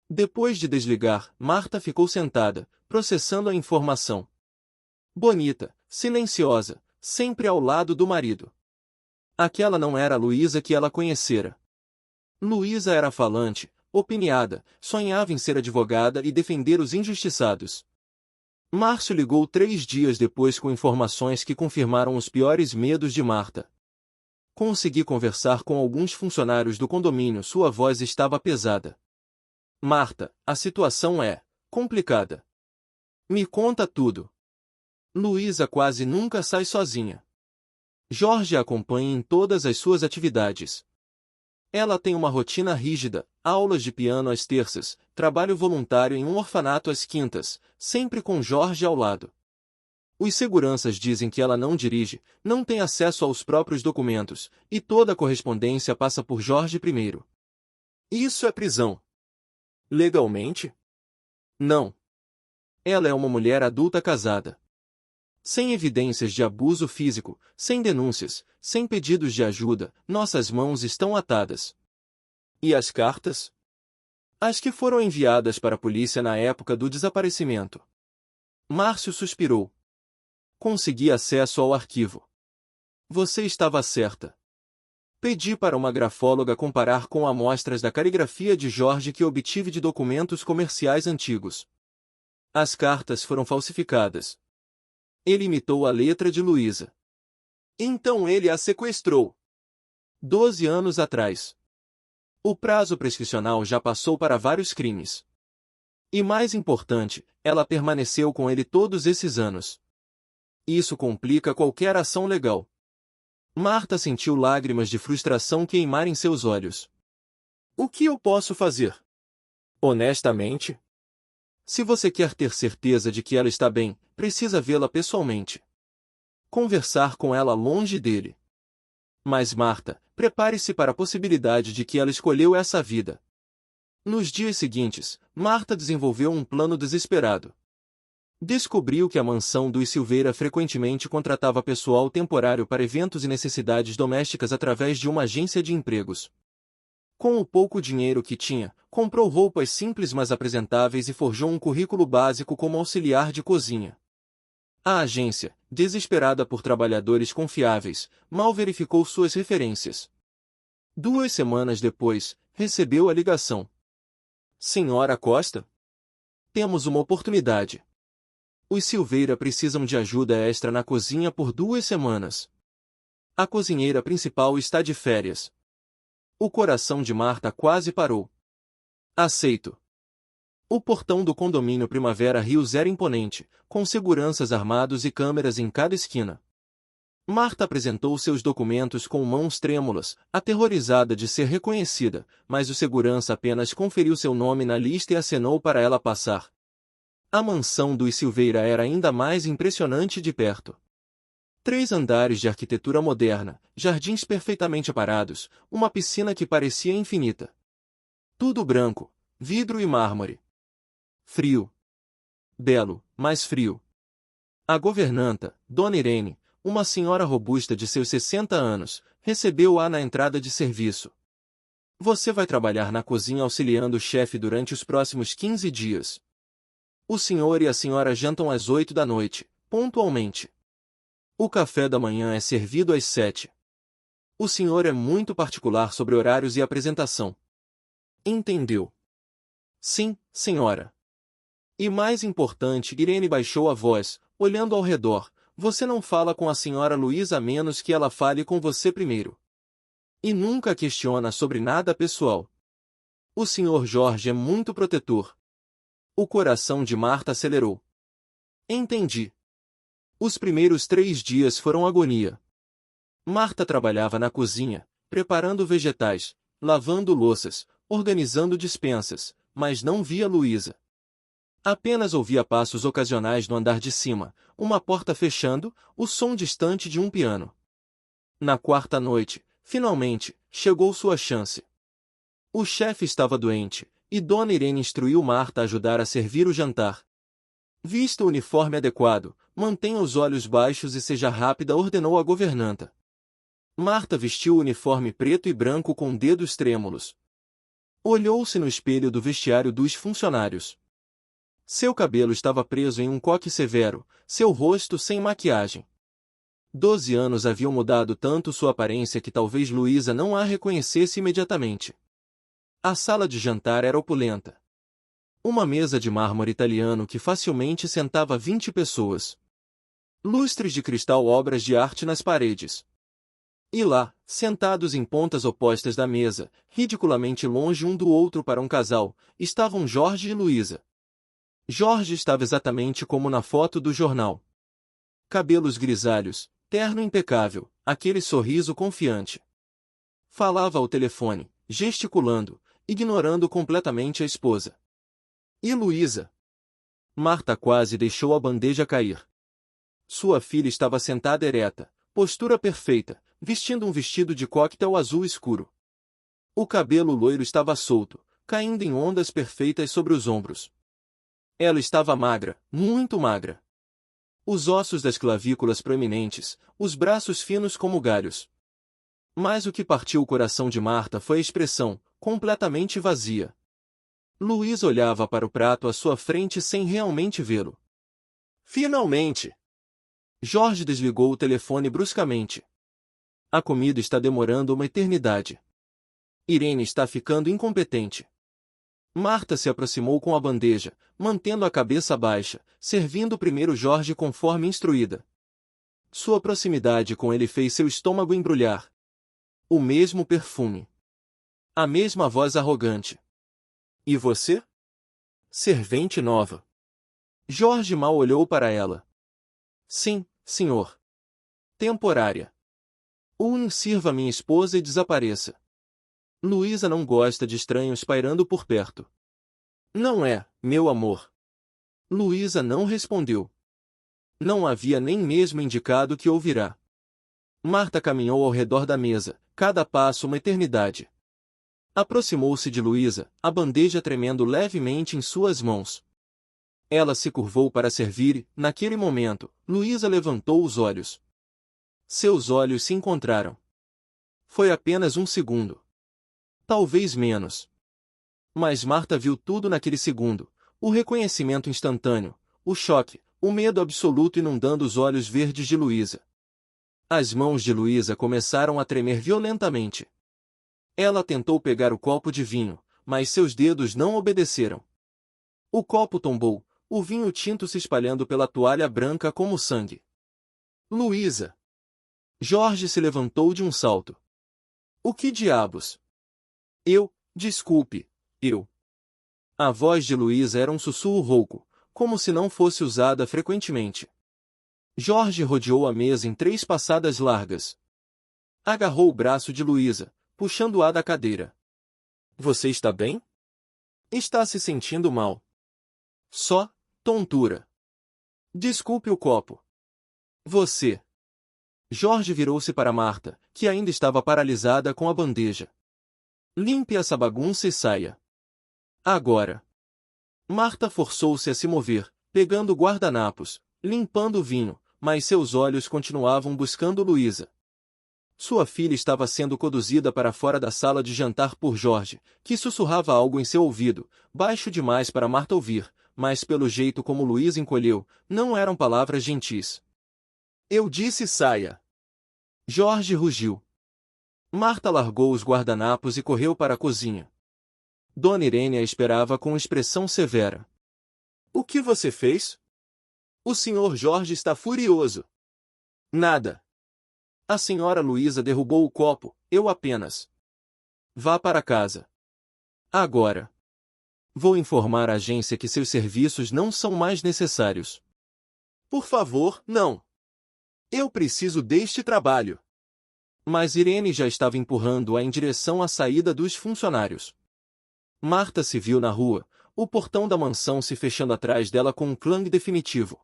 Depois de desligar, Marta ficou sentada, processando a informação. Bonita, silenciosa, sempre ao lado do marido. Aquela não era a Luísa que ela conhecera. Luísa era falante, opiniada, sonhava em ser advogada e defender os injustiçados. Márcio ligou 3 dias depois com informações que confirmaram os piores medos de Marta. Consegui conversar com alguns funcionários do condomínio, sua voz estava pesada. Marta, a situação é complicada. Me conta tudo. Luísa quase nunca sai sozinha. Jorge a acompanha em todas as suas atividades. Ela tem uma rotina rígida, aulas de piano às terças, trabalho voluntário em um orfanato às quintas, sempre com Jorge ao lado. Os seguranças dizem que ela não dirige, não tem acesso aos próprios documentos, e toda a correspondência passa por Jorge primeiro. Isso é prisão. Legalmente? Não. Ela é uma mulher adulta casada. Sem evidências de abuso físico, sem denúncias, sem pedidos de ajuda, nossas mãos estão atadas. E as cartas? As que foram enviadas para a polícia na época do desaparecimento. Márcio suspirou. Consegui acesso ao arquivo. Você estava certa. Pedi para uma grafóloga comparar com amostras da caligrafia de Jorge que obtive de documentos comerciais antigos. As cartas foram falsificadas. Ele imitou a letra de Luísa. Então ele a sequestrou. 12 anos atrás. O prazo prescricional já passou para vários crimes. E mais importante, ela permaneceu com ele todos esses anos. Isso complica qualquer ação legal. Marta sentiu lágrimas de frustração queimar em seus olhos. O que eu posso fazer? Honestamente? Se você quer ter certeza de que ela está bem, precisa vê-la pessoalmente. Conversar com ela longe dele. Mas Marta, prepare-se para a possibilidade de que ela escolheu essa vida. Nos dias seguintes, Marta desenvolveu um plano desesperado. Descobriu que a mansão dos Silveira frequentemente contratava pessoal temporário para eventos e necessidades domésticas através de uma agência de empregos. Com o pouco dinheiro que tinha, comprou roupas simples mas apresentáveis e forjou um currículo básico como auxiliar de cozinha. A agência, desesperada por trabalhadores confiáveis, mal verificou suas referências. 2 semanas depois, recebeu a ligação. Senhora Costa? Temos uma oportunidade. Os Silveira precisam de ajuda extra na cozinha por 2 semanas. A cozinheira principal está de férias. O coração de Marta quase parou. Aceito. O portão do condomínio Primavera Rios era imponente, com seguranças armados e câmeras em cada esquina. Marta apresentou seus documentos com mãos trêmulas, aterrorizada de ser reconhecida, mas o segurança apenas conferiu seu nome na lista e acenou para ela passar. A mansão dos Silveira era ainda mais impressionante de perto. 3 andares de arquitetura moderna, jardins perfeitamente aparados, uma piscina que parecia infinita. Tudo branco, vidro e mármore. Frio. Belo, mas frio. A governanta, Dona Irene, uma senhora robusta de seus 60 anos, recebeu-a na entrada de serviço. Você vai trabalhar na cozinha auxiliando o chefe durante os próximos 15 dias. O senhor e a senhora jantam às 8 da noite, pontualmente. O café da manhã é servido às 7. O senhor é muito particular sobre horários e apresentação. Entendeu? Sim, senhora. E mais importante, Irene baixou a voz, olhando ao redor, você não fala com a senhora Luísa a menos que ela fale com você primeiro. E nunca questiona sobre nada pessoal. O senhor Jorge é muito protetor. O coração de Marta acelerou. Entendi. Os primeiros 3 dias foram agonia. Marta trabalhava na cozinha, preparando vegetais, lavando louças, organizando despensas, mas não via Luísa. Apenas ouvia passos ocasionais no andar de cima, uma porta fechando, o som distante de um piano. Na quarta noite, finalmente, chegou sua chance. O chefe estava doente, e Dona Irene instruiu Marta a ajudar a servir o jantar. Vista o uniforme adequado, mantenha os olhos baixos e seja rápida, ordenou a governanta. Marta vestiu o uniforme preto e branco com dedos trêmulos. Olhou-se no espelho do vestiário dos funcionários. Seu cabelo estava preso em um coque severo, seu rosto sem maquiagem. 12 anos haviam mudado tanto sua aparência que talvez Luísa não a reconhecesse imediatamente. A sala de jantar era opulenta. Uma mesa de mármore italiano que facilmente sentava 20 pessoas. Lustres de cristal, obras de arte nas paredes. E lá, sentados em pontas opostas da mesa, ridiculamente longe um do outro para um casal, estavam Jorge e Luísa. Jorge estava exatamente como na foto do jornal. Cabelos grisalhos, terno impecável, aquele sorriso confiante. Falava ao telefone, gesticulando, ignorando completamente a esposa. E Luísa? Marta quase deixou a bandeja cair. Sua filha estava sentada ereta, postura perfeita, vestindo um vestido de coquetel azul escuro. O cabelo loiro estava solto, caindo em ondas perfeitas sobre os ombros. Ela estava magra, muito magra. Os ossos das clavículas proeminentes, os braços finos como galhos. Mas o que partiu o coração de Marta foi a expressão, completamente vazia. Luísa olhava para o prato à sua frente sem realmente vê-lo. Finalmente! Jorge desligou o telefone bruscamente. A comida está demorando uma eternidade. Irene está ficando incompetente. Marta se aproximou com a bandeja, mantendo a cabeça baixa, servindo primeiro Jorge conforme instruída. Sua proximidade com ele fez seu estômago embrulhar. O mesmo perfume. A mesma voz arrogante. E você? Servente nova. Jorge mal olhou para ela. Sim, senhor. Temporária. Sirva minha esposa e desapareça. Luísa não gosta de estranhos pairando por perto. Não é, meu amor. Luísa não respondeu. Não havia nem mesmo indicado que ouvirá. Marta caminhou ao redor da mesa, cada passo uma eternidade. Aproximou-se de Luísa, a bandeja tremendo levemente em suas mãos. Ela se curvou para servir e, naquele momento, Luísa levantou os olhos. Seus olhos se encontraram. Foi apenas um segundo. Talvez menos. Mas Marta viu tudo naquele segundo, o reconhecimento instantâneo, o choque, o medo absoluto inundando os olhos verdes de Luísa. As mãos de Luísa começaram a tremer violentamente. Ela tentou pegar o copo de vinho, mas seus dedos não obedeceram. O copo tombou, o vinho tinto se espalhando pela toalha branca como sangue. Luísa! Jorge se levantou de um salto. O que diabos? Desculpe, eu. A voz de Luísa era um sussurro rouco, como se não fosse usada frequentemente. Jorge rodeou a mesa em 3 passadas largas. Agarrou o braço de Luísa, puxando-a da cadeira. Você está bem? Está se sentindo mal. Só, tontura. Desculpe o copo. Você. Jorge virou-se para Marta, que ainda estava paralisada com a bandeja. Limpe essa bagunça e saia. Agora. Marta forçou-se a se mover, pegando guardanapos, limpando o vinho, mas seus olhos continuavam buscando Luísa. Sua filha estava sendo conduzida para fora da sala de jantar por Jorge, que sussurrava algo em seu ouvido, baixo demais para Marta ouvir, mas pelo jeito como Luísa encolheu, não eram palavras gentis. Eu disse saia. Jorge rugiu. Marta largou os guardanapos e correu para a cozinha. Dona Irene a esperava com expressão severa. O que você fez? O senhor Jorge está furioso. Nada. A senhora Luísa derrubou o copo, eu apenas. Vá para casa. Agora. Vou informar a agência que seus serviços não são mais necessários. Por favor, não. Eu preciso deste trabalho. Mas Irene já estava empurrando-a em direção à saída dos funcionários. Marta se viu na rua, o portão da mansão se fechando atrás dela com um clang definitivo.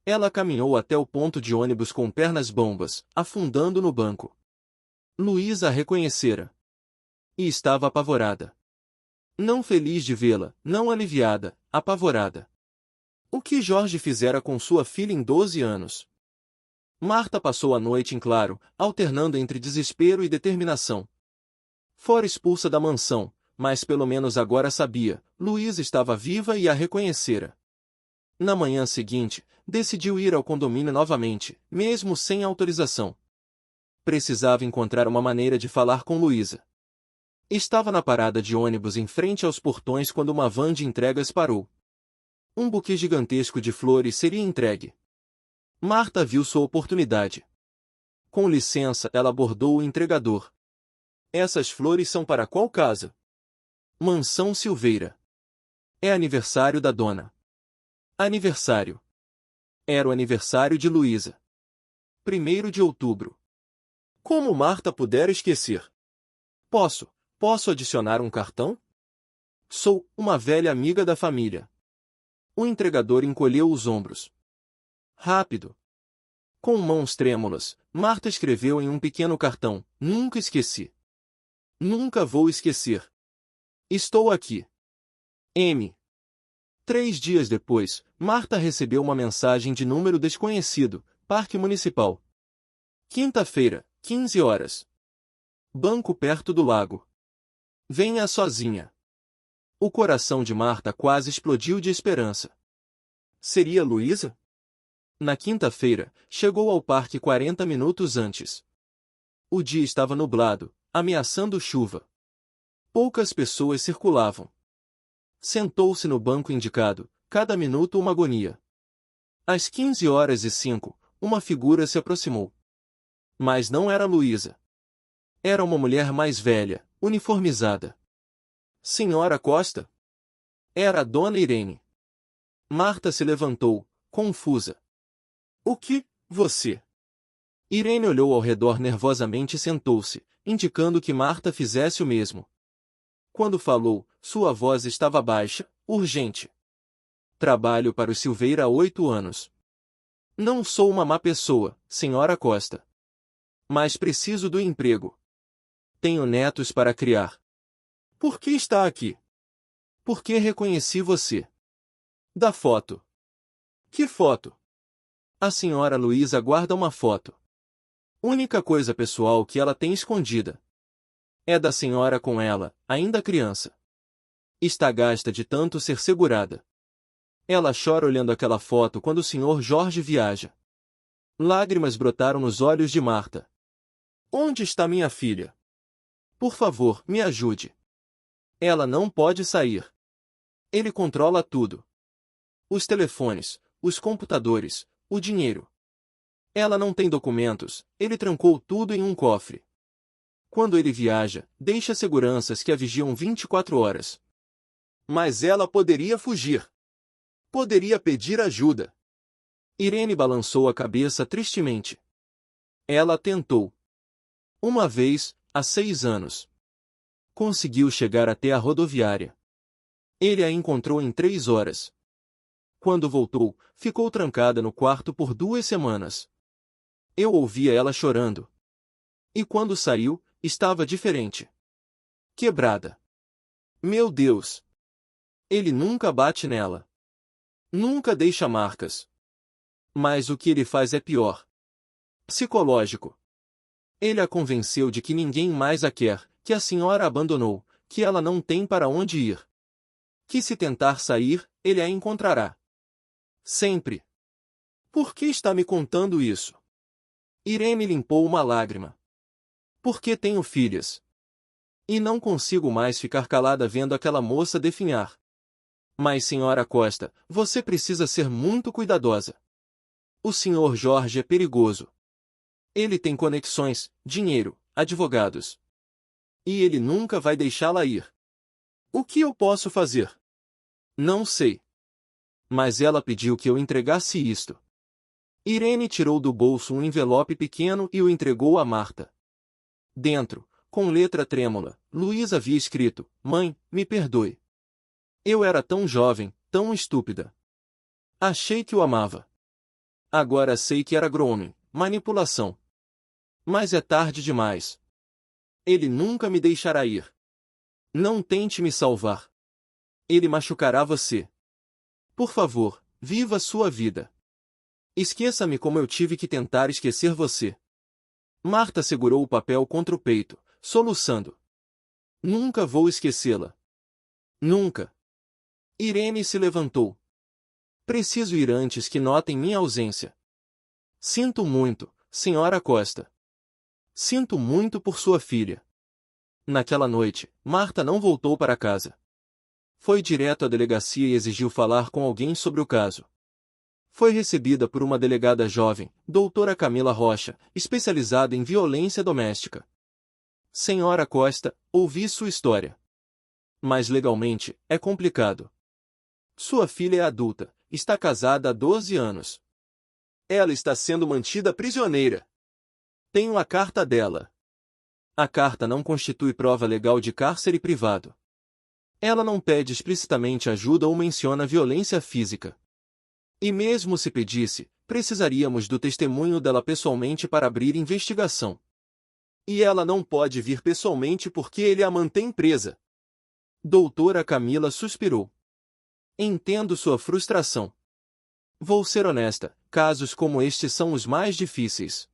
Ela caminhou até o ponto de ônibus com pernas bombas, afundando no banco. Luísa a reconhecera. E estava apavorada. Não feliz de vê-la, não aliviada, apavorada. O que Jorge fizera com sua filha em 12 anos? Marta passou a noite em claro, alternando entre desespero e determinação. Fora expulsa da mansão, mas pelo menos agora sabia, Luísa estava viva e a reconhecera. Na manhã seguinte, decidiu ir ao condomínio novamente, mesmo sem autorização. Precisava encontrar uma maneira de falar com Luísa. Estava na parada de ônibus em frente aos portões quando uma van de entregas parou. Um buquê gigantesco de flores seria entregue. Marta viu sua oportunidade. Com licença, ela abordou o entregador. Essas flores são para qual casa? Mansão Silveira. É aniversário da dona. Aniversário. Era o aniversário de Luísa. 1º de outubro. Como Marta pudera esquecer? Posso adicionar um cartão? Sou uma velha amiga da família. O entregador encolheu os ombros. Rápido. Com mãos trêmulas, Marta escreveu em um pequeno cartão: Nunca esqueci. Nunca vou esquecer. Estou aqui. M. 3 dias depois, Marta recebeu uma mensagem de número desconhecido, Parque Municipal. Quinta-feira, 15 horas. Banco perto do lago. Venha sozinha. O coração de Marta quase explodiu de esperança. Seria Luísa? Na quinta-feira, chegou ao parque 40 minutos antes. O dia estava nublado, ameaçando chuva. Poucas pessoas circulavam. Sentou-se no banco indicado, cada minuto uma agonia. Às 15h05, uma figura se aproximou. Mas não era Luísa. Era uma mulher mais velha, uniformizada. Senhora Costa? Era a dona Irene. Marta se levantou, confusa. O que, você? Irene olhou ao redor nervosamente e sentou-se, indicando que Marta fizesse o mesmo. Quando falou, sua voz estava baixa, urgente. Trabalho para o Silveira há 8 anos. Não sou uma má pessoa, senhora Costa. Mas preciso do emprego. Tenho netos para criar. Por que está aqui? Porque reconheci você. Da foto. Que foto? A senhora Luísa guarda uma foto. Única coisa pessoal que ela tem escondida. É da senhora com ela, ainda criança. Está gasta de tanto ser segurada. Ela chora olhando aquela foto quando o senhor Jorge viaja. Lágrimas brotaram nos olhos de Marta. Onde está minha filha? Por favor, me ajude. Ela não pode sair. Ele controla tudo. Os telefones, os computadores, o dinheiro. Ela não tem documentos, ele trancou tudo em um cofre. Quando ele viaja, deixa seguranças que a vigiam 24 horas. Mas ela poderia fugir. Poderia pedir ajuda. Irene balançou a cabeça tristemente. Ela tentou. Uma vez, há 6 anos. Conseguiu chegar até a rodoviária. Ele a encontrou em 3 horas. Quando voltou, ficou trancada no quarto por 2 semanas. Eu ouvia ela chorando. E quando saiu, estava diferente. Quebrada. Meu Deus! Ele nunca bate nela. Nunca deixa marcas. Mas o que ele faz é pior. Psicológico. Ele a convenceu de que ninguém mais a quer, que a senhora a abandonou, que ela não tem para onde ir. Que se tentar sair, ele a encontrará. Sempre. Por que está me contando isso? Irene limpou uma lágrima. Porque tenho filhas. E não consigo mais ficar calada vendo aquela moça definhar. Mas, senhora Costa, você precisa ser muito cuidadosa. O senhor Jorge é perigoso. Ele tem conexões, dinheiro, advogados. E ele nunca vai deixá-la ir. O que eu posso fazer? Não sei. Mas ela pediu que eu entregasse isto. Irene tirou do bolso um envelope pequeno e o entregou a Marta. Dentro, com letra trêmula, Luísa havia escrito: Mãe, me perdoe. Eu era tão jovem, tão estúpida. Achei que o amava. Agora sei que era grooming, manipulação. Mas é tarde demais. Ele nunca me deixará ir. Não tente me salvar. Ele machucará você. Por favor, viva sua vida. Esqueça-me como eu tive que tentar esquecer você. Marta segurou o papel contra o peito, soluçando. Nunca vou esquecê-la. Nunca. Irene se levantou. Preciso ir antes que notem minha ausência. Sinto muito, senhora Costa. Sinto muito por sua filha. Naquela noite, Marta não voltou para casa. Foi direto à delegacia e exigiu falar com alguém sobre o caso. Foi recebida por uma delegada jovem, doutora Camila Rocha, especializada em violência doméstica. Senhora Costa, ouvi sua história. Mas legalmente, é complicado. Sua filha é adulta, está casada há 12 anos. Ela está sendo mantida prisioneira. Tenho a carta dela. A carta não constitui prova legal de cárcere privado. Ela não pede explicitamente ajuda ou menciona violência física. E mesmo se pedisse, precisaríamos do testemunho dela pessoalmente para abrir investigação. E ela não pode vir pessoalmente porque ele a mantém presa. Doutora Camila suspirou. Entendo sua frustração. Vou ser honesta, casos como este são os mais difíceis.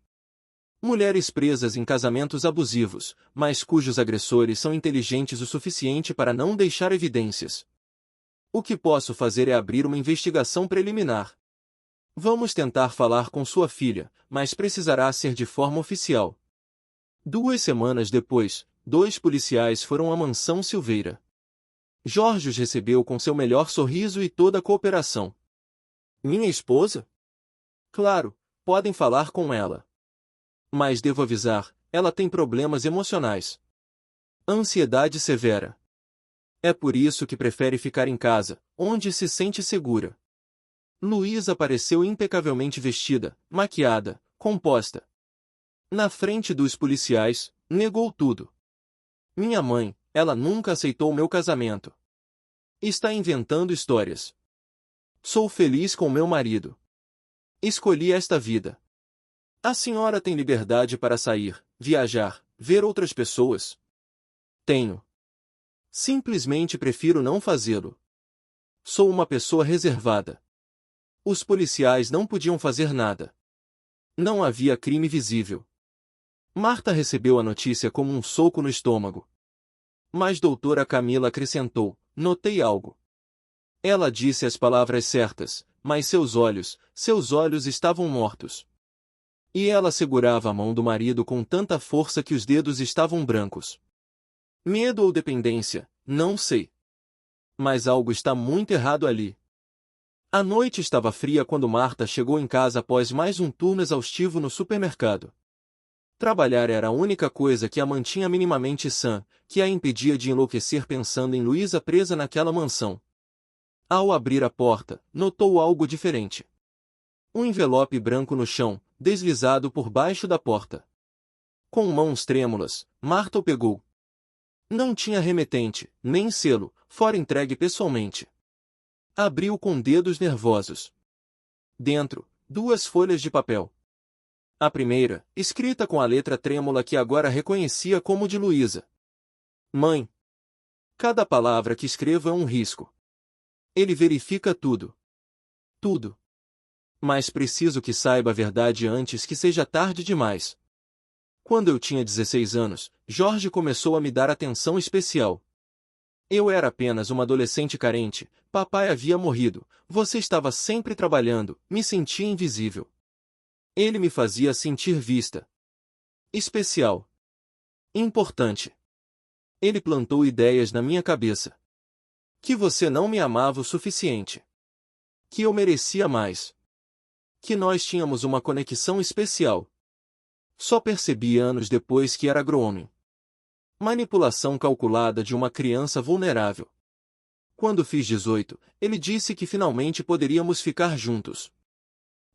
Mulheres presas em casamentos abusivos, mas cujos agressores são inteligentes o suficiente para não deixar evidências. O que posso fazer é abrir uma investigação preliminar. Vamos tentar falar com sua filha, mas precisará ser de forma oficial. 2 semanas depois, 2 policiais foram à mansão Silveira. Jorge os recebeu com seu melhor sorriso e toda a cooperação. Minha esposa? Claro, podem falar com ela. Mas devo avisar, ela tem problemas emocionais. Ansiedade severa. É por isso que prefere ficar em casa, onde se sente segura. Luísa apareceu impecavelmente vestida, maquiada, composta. Na frente dos policiais, negou tudo. Minha mãe, ela nunca aceitou meu casamento. Está inventando histórias. Sou feliz com meu marido. Escolhi esta vida. A senhora tem liberdade para sair, viajar, ver outras pessoas? Tenho. Simplesmente prefiro não fazê-lo. Sou uma pessoa reservada. Os policiais não podiam fazer nada. Não havia crime visível. Marta recebeu a notícia como um soco no estômago. Mas doutora Camila acrescentou, notei algo. Ela disse as palavras certas, mas seus olhos estavam mortos. E ela segurava a mão do marido com tanta força que os dedos estavam brancos. Medo ou dependência, não sei. Mas algo está muito errado ali. A noite estava fria quando Marta chegou em casa após mais um turno exaustivo no supermercado. Trabalhar era a única coisa que a mantinha minimamente sã, que a impedia de enlouquecer pensando em Luísa presa naquela mansão. Ao abrir a porta, notou algo diferente. Um envelope branco no chão, deslizado por baixo da porta. Com mãos trêmulas, Marta o pegou. Não tinha remetente, nem selo, fora entregue pessoalmente. Abriu com dedos nervosos. Dentro, 2 folhas de papel. A primeira, escrita com a letra trêmula que agora reconhecia como de Luísa. Mãe. Cada palavra que escrevo é um risco. Ele verifica tudo. Tudo. Mas preciso que saiba a verdade antes que seja tarde demais. Quando eu tinha 16 anos, Jorge começou a me dar atenção especial. Eu era apenas uma adolescente carente, papai havia morrido, você estava sempre trabalhando, me sentia invisível. Ele me fazia sentir vista. Especial. Importante. Ele plantou ideias na minha cabeça. Que você não me amava o suficiente. Que eu merecia mais. Que nós tínhamos uma conexão especial. Só percebi anos depois que era grooming. Manipulação calculada de uma criança vulnerável. Quando fiz 18, ele disse que finalmente poderíamos ficar juntos.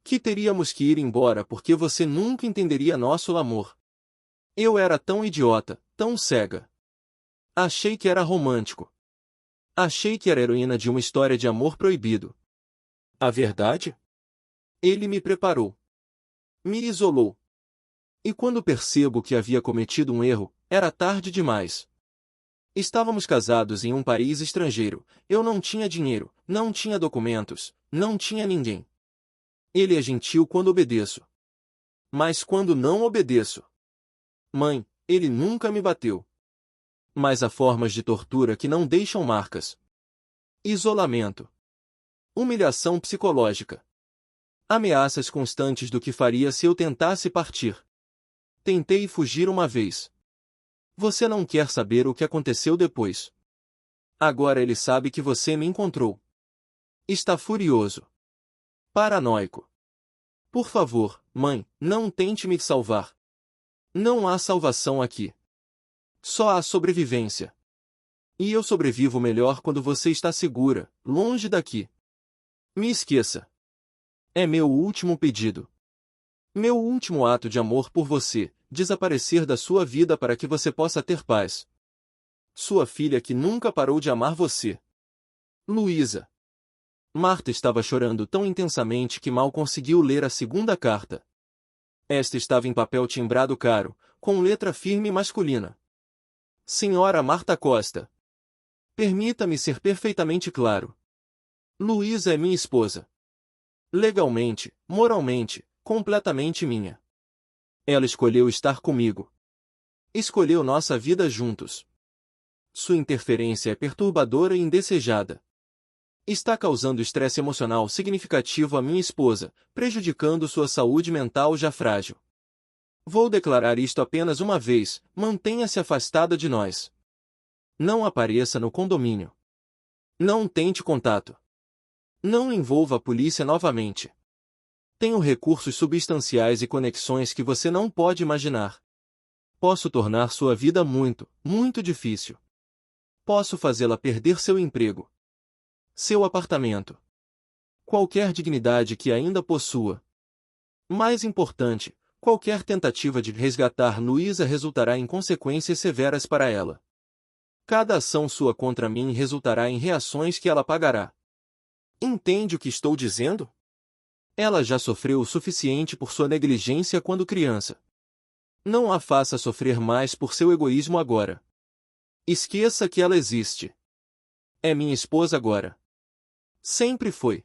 Que teríamos que ir embora porque você nunca entenderia nosso amor. Eu era tão idiota, tão cega. Achei que era romântico. Achei que era heroína de uma história de amor proibido. A verdade? Ele me preparou. Me isolou. E quando percebo que havia cometido um erro, era tarde demais. Estávamos casados em um país estrangeiro, eu não tinha dinheiro, não tinha documentos, não tinha ninguém. Ele é gentil quando obedeço. Mas quando não obedeço? Mãe, ele nunca me bateu. Mas há formas de tortura que não deixam marcas. Isolamento. Humilhação psicológica. Ameaças constantes do que faria se eu tentasse partir. Tentei fugir uma vez. Você não quer saber o que aconteceu depois. Agora ele sabe que você me encontrou. Está furioso. Paranoico. Por favor, mãe, não tente me salvar. Não há salvação aqui. Só há sobrevivência. E eu sobrevivo melhor quando você está segura, longe daqui. Me esqueça. É meu último pedido. Meu último ato de amor por você, desaparecer da sua vida para que você possa ter paz. Sua filha que nunca parou de amar você. Luísa. Marta estava chorando tão intensamente que mal conseguiu ler a segunda carta. Esta estava em papel timbrado caro, com letra firme masculina. Senhora Marta Costa. Permita-me ser perfeitamente claro. Luísa é minha esposa. Legalmente, moralmente, completamente minha. Ela escolheu estar comigo. Escolheu nossa vida juntos. Sua interferência é perturbadora e indesejada. Está causando estresse emocional significativo à minha esposa, prejudicando sua saúde mental já frágil. Vou declarar isto apenas uma vez, mantenha-se afastada de nós. Não apareça no condomínio. Não tente contato. Não envolva a polícia novamente. Tenho recursos substanciais e conexões que você não pode imaginar. Posso tornar sua vida muito, muito difícil. Posso fazê-la perder seu emprego, seu apartamento, qualquer dignidade que ainda possua. Mais importante, qualquer tentativa de resgatar Luísa resultará em consequências severas para ela. Cada ação sua contra mim resultará em reações que ela pagará. Entende o que estou dizendo? Ela já sofreu o suficiente por sua negligência quando criança. Não a faça sofrer mais por seu egoísmo agora. Esqueça que ela existe. É minha esposa agora. Sempre foi.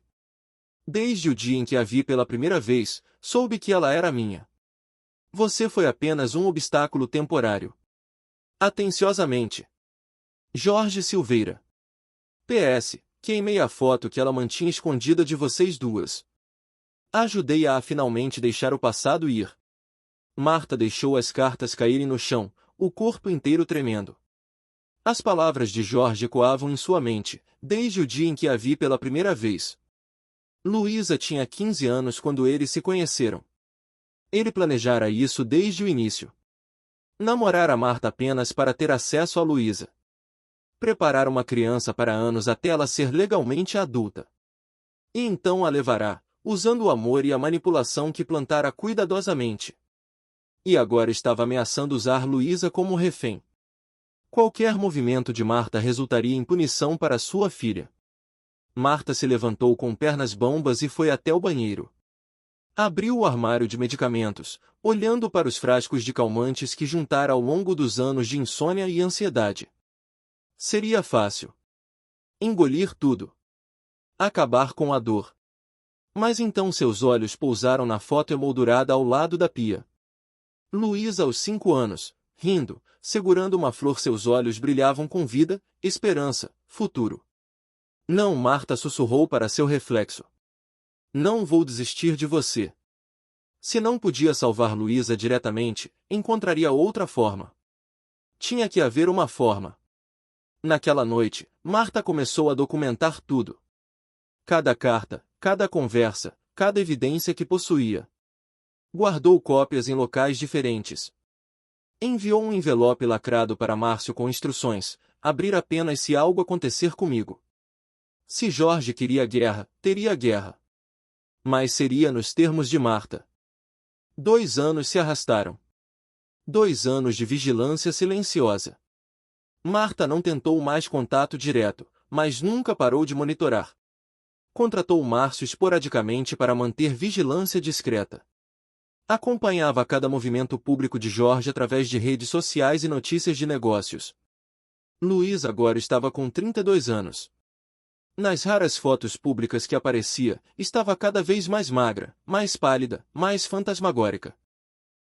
Desde o dia em que a vi pela primeira vez, soube que ela era minha. Você foi apenas um obstáculo temporário. Atenciosamente. Jorge Silveira. PS. Queimei a foto que ela mantinha escondida de vocês duas. Ajudei-a a finalmente deixar o passado ir. Marta deixou as cartas caírem no chão, o corpo inteiro tremendo. As palavras de Jorge ecoavam em sua mente, desde o dia em que a vi pela primeira vez. Luísa tinha 15 anos quando eles se conheceram. Ele planejara isso desde o início. Namorar a Marta apenas para ter acesso a Luísa. Preparar uma criança para anos até ela ser legalmente adulta. E então a levará, usando o amor e a manipulação que plantara cuidadosamente. E agora estava ameaçando usar Luísa como refém. Qualquer movimento de Marta resultaria em punição para sua filha. Marta se levantou com pernas bambas e foi até o banheiro. Abriu o armário de medicamentos, olhando para os frascos de calmantes que juntara ao longo dos anos de insônia e ansiedade. Seria fácil. Engolir tudo. Acabar com a dor. Mas então seus olhos pousaram na foto emoldurada ao lado da pia. Luísa aos 5 anos, rindo, segurando uma flor, seus olhos brilhavam com vida, esperança, futuro. Não, Marta sussurrou para seu reflexo. Não vou desistir de você. Se não podia salvar Luísa diretamente, encontraria outra forma. Tinha que haver uma forma. Naquela noite, Marta começou a documentar tudo. Cada carta, cada conversa, cada evidência que possuía. Guardou cópias em locais diferentes. Enviou um envelope lacrado para Márcio com instruções: abrir apenas se algo acontecer comigo. Se Jorge queria guerra, teria guerra. Mas seria nos termos de Marta. 2 anos se arrastaram. 2 anos de vigilância silenciosa. Marta não tentou mais contato direto, mas nunca parou de monitorar. contratou Márcio esporadicamente para manter vigilância discreta. Acompanhava cada movimento público de Jorge através de redes sociais e notícias de negócios. Luísa agora estava com 32 anos. Nas raras fotos públicas que aparecia, estava cada vez mais magra, mais pálida, mais fantasmagórica.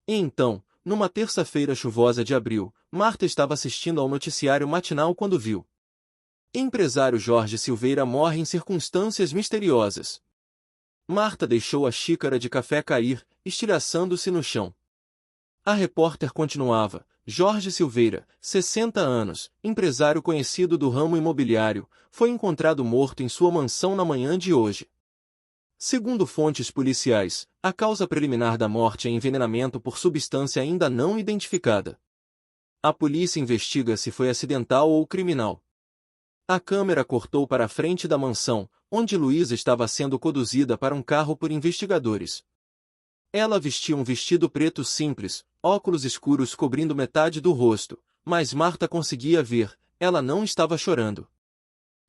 E então, numa terça-feira chuvosa de abril, Marta estava assistindo ao noticiário matinal quando viu. Empresário Jorge Silveira morre em circunstâncias misteriosas. Marta deixou a xícara de café cair, estilhaçando-se no chão. A repórter continuava. Jorge Silveira, 60 anos, empresário conhecido do ramo imobiliário, foi encontrado morto em sua mansão na manhã de hoje. Segundo fontes policiais, a causa preliminar da morte é envenenamento por substância ainda não identificada. A polícia investiga se foi acidental ou criminal. A câmera cortou para a frente da mansão, onde Luísa estava sendo conduzida para um carro por investigadores. Ela vestia um vestido preto simples, óculos escuros cobrindo metade do rosto, mas Marta conseguia ver, ela não estava chorando.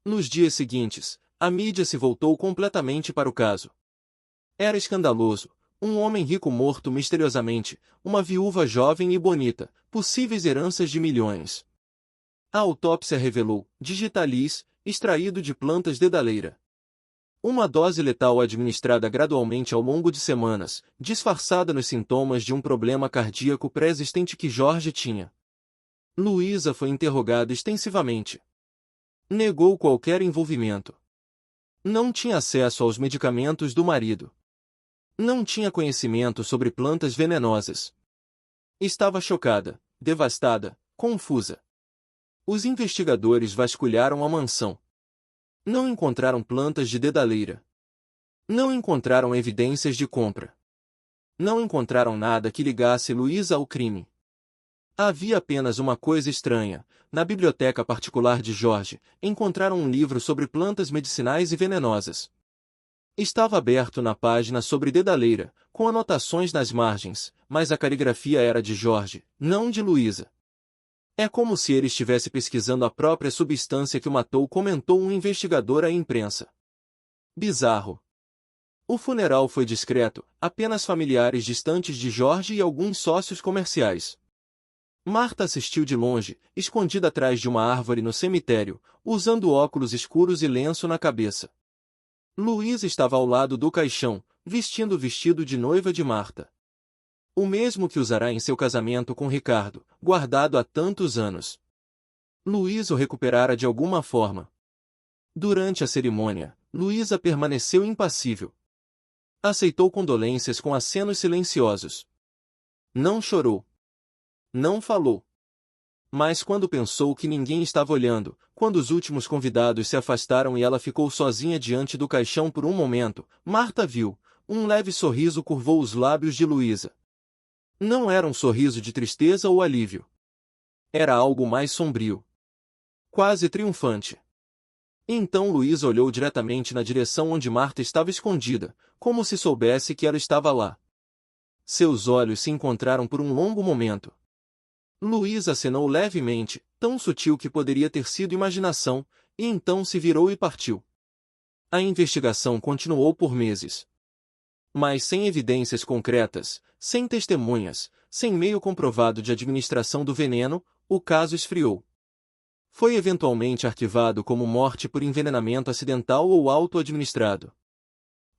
Nos dias seguintes, a mídia se voltou completamente para o caso. Era escandaloso, um homem rico morto misteriosamente, uma viúva jovem e bonita, possíveis heranças de milhões. A autópsia revelou, digitalis, extraído de plantas dedaleira. Uma dose letal administrada gradualmente ao longo de semanas, disfarçada nos sintomas de um problema cardíaco pré-existente que Jorge tinha. Luísa foi interrogada extensivamente. Negou qualquer envolvimento. Não tinha acesso aos medicamentos do marido. Não tinha conhecimento sobre plantas venenosas. Estava chocada, devastada, confusa. Os investigadores vasculharam a mansão. Não encontraram plantas de dedaleira. Não encontraram evidências de compra. Não encontraram nada que ligasse Luísa ao crime. Havia apenas uma coisa estranha. Na biblioteca particular de Jorge, encontraram um livro sobre plantas medicinais e venenosas. Estava aberto na página sobre dedaleira, com anotações nas margens, mas a caligrafia era de Jorge, não de Luísa. É como se ele estivesse pesquisando a própria substância que o matou, comentou um investigador à imprensa. Bizarro. O funeral foi discreto, apenas familiares distantes de Jorge e alguns sócios comerciais. Marta assistiu de longe, escondida atrás de uma árvore no cemitério, usando óculos escuros e lenço na cabeça. Luísa estava ao lado do caixão, vestindo o vestido de noiva de Marta. O mesmo que usará em seu casamento com Ricardo, guardado há tantos anos. Luísa o recuperara de alguma forma. Durante a cerimônia, Luísa permaneceu impassível. Aceitou condolências com acenos silenciosos. Não chorou. Não falou. Mas quando pensou que ninguém estava olhando, quando os últimos convidados se afastaram e ela ficou sozinha diante do caixão por um momento, Marta viu, um leve sorriso curvou os lábios de Luísa. Não era um sorriso de tristeza ou alívio. Era algo mais sombrio. Quase triunfante. Então Luísa olhou diretamente na direção onde Marta estava escondida, como se soubesse que ela estava lá. Seus olhos se encontraram por um longo momento. Luísa acenou levemente, tão sutil que poderia ter sido imaginação, e então se virou e partiu. A investigação continuou por meses. Mas sem evidências concretas, sem testemunhas, sem meio comprovado de administração do veneno, o caso esfriou. Foi eventualmente arquivado como morte por envenenamento acidental ou auto-administrado.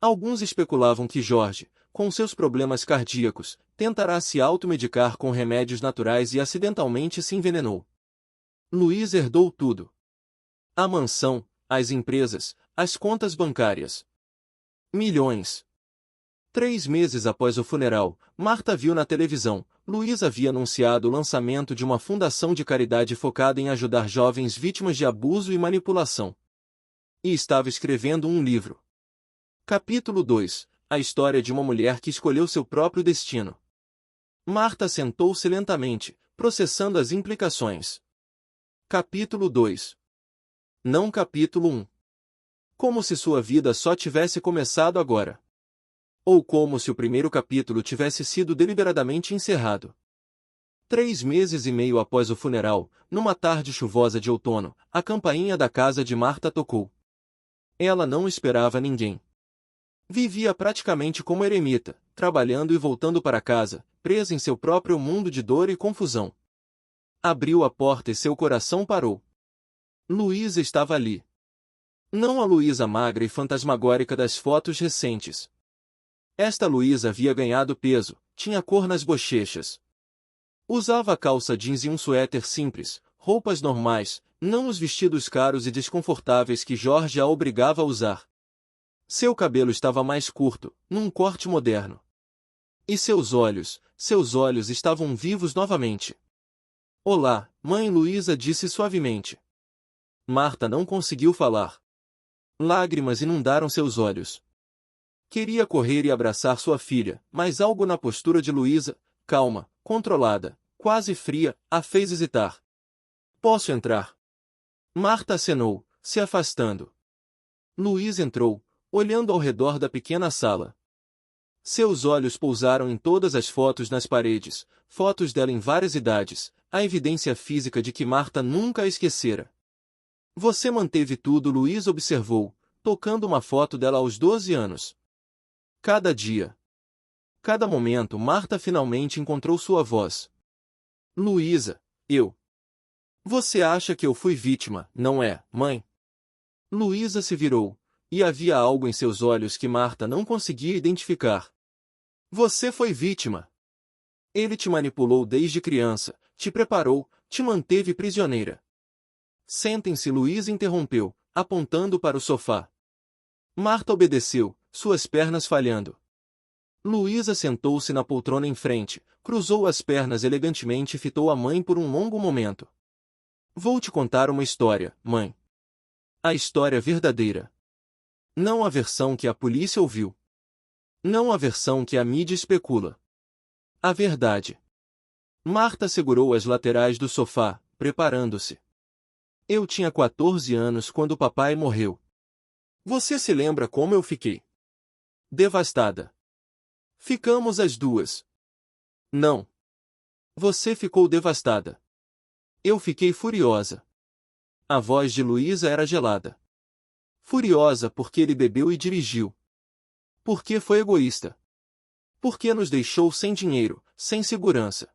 Alguns especulavam que Jorge, com seus problemas cardíacos, tentará se automedicar com remédios naturais e acidentalmente se envenenou. Luísa herdou tudo. A mansão, as empresas, as contas bancárias. Milhões. 3 meses após o funeral, Marta viu na televisão, Luísa havia anunciado o lançamento de uma fundação de caridade focada em ajudar jovens vítimas de abuso e manipulação. E estava escrevendo um livro. Capítulo 2. A história de uma mulher que escolheu seu próprio destino. Marta sentou-se lentamente, processando as implicações. Capítulo 2. Não capítulo 1. Como se sua vida só tivesse começado agora. Ou como se o primeiro capítulo tivesse sido deliberadamente encerrado. 3 meses e meio após o funeral, numa tarde chuvosa de outono, a campainha da casa de Marta tocou. Ela não esperava ninguém. Vivia praticamente como eremita, trabalhando e voltando para casa, presa em seu próprio mundo de dor e confusão. Abriu a porta e seu coração parou. Luísa estava ali. Não a Luísa magra e fantasmagórica das fotos recentes. Esta Luísa havia ganhado peso, tinha cor nas bochechas. Usava calça jeans e um suéter simples, roupas normais, não os vestidos caros e desconfortáveis que Jorge a obrigava a usar. Seu cabelo estava mais curto, num corte moderno. E seus olhos estavam vivos novamente. Olá, mãe, Luísa disse suavemente. Marta não conseguiu falar. Lágrimas inundaram seus olhos. Queria correr e abraçar sua filha, mas algo na postura de Luísa, calma, controlada, quase fria, a fez hesitar. Posso entrar? Marta acenou, se afastando. Luísa entrou, olhando ao redor da pequena sala. Seus olhos pousaram em todas as fotos nas paredes, fotos dela em várias idades, a evidência física de que Marta nunca a esquecera. Você manteve tudo, Luísa observou, tocando uma foto dela aos 12 anos. Cada dia. Cada momento, Marta finalmente encontrou sua voz. Luísa, eu. Você acha que eu fui vítima, não é, mãe? Luísa se virou, e havia algo em seus olhos que Marta não conseguia identificar. Você foi vítima. Ele te manipulou desde criança, te preparou, te manteve prisioneira. Sentem-se, Luísa interrompeu, apontando para o sofá. Marta obedeceu, suas pernas falhando. Luísa sentou-se na poltrona em frente, cruzou as pernas elegantemente e fitou a mãe por um longo momento. Vou te contar uma história, mãe. A história verdadeira. Não a versão que a polícia ouviu. Não a versão que a mídia especula. A verdade. Marta segurou as laterais do sofá, preparando-se. Eu tinha 14 anos quando papai morreu. Você se lembra como eu fiquei? Devastada. Ficamos as duas. Não. Você ficou devastada. Eu fiquei furiosa. A voz de Luísa era gelada. Furiosa porque ele bebeu e dirigiu. Porque foi egoísta. Porque nos deixou sem dinheiro, sem segurança.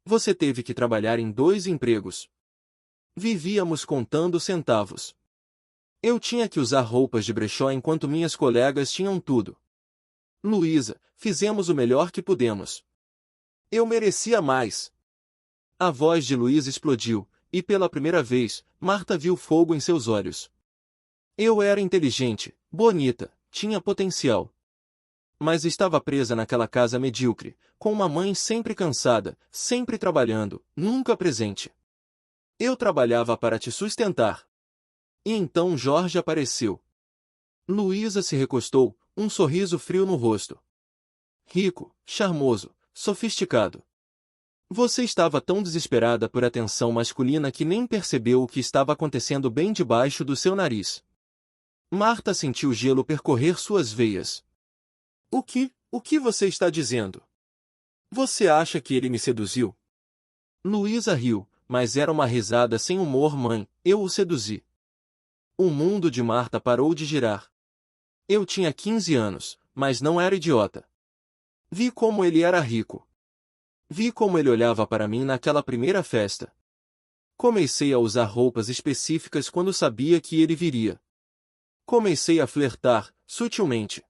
Você teve que trabalhar em 2 empregos. Vivíamos contando centavos. Eu tinha que usar roupas de brechó enquanto minhas colegas tinham tudo. Luísa, fizemos o melhor que pudemos. Eu merecia mais. A voz de Luísa explodiu, e pela primeira vez, Marta viu fogo em seus olhos. Eu era inteligente, bonita, tinha potencial. Mas estava presa naquela casa medíocre, com uma mãe sempre cansada, sempre trabalhando, nunca presente. Eu trabalhava para te sustentar. E então Jorge apareceu. Luísa se recostou, um sorriso frio no rosto. Rico, charmoso, sofisticado. Você estava tão desesperada por atenção masculina que nem percebeu o que estava acontecendo bem debaixo do seu nariz. Marta sentiu gelo percorrer suas veias. O que você está dizendo? Você acha que ele me seduziu? Luísa riu, mas era uma risada sem humor, mãe, eu o seduzi. O mundo de Marta parou de girar. Eu tinha 15 anos, mas não era idiota. Vi como ele era rico. Vi como ele olhava para mim naquela primeira festa. Comecei a usar roupas específicas quando sabia que ele viria. Comecei a flertar, sutilmente.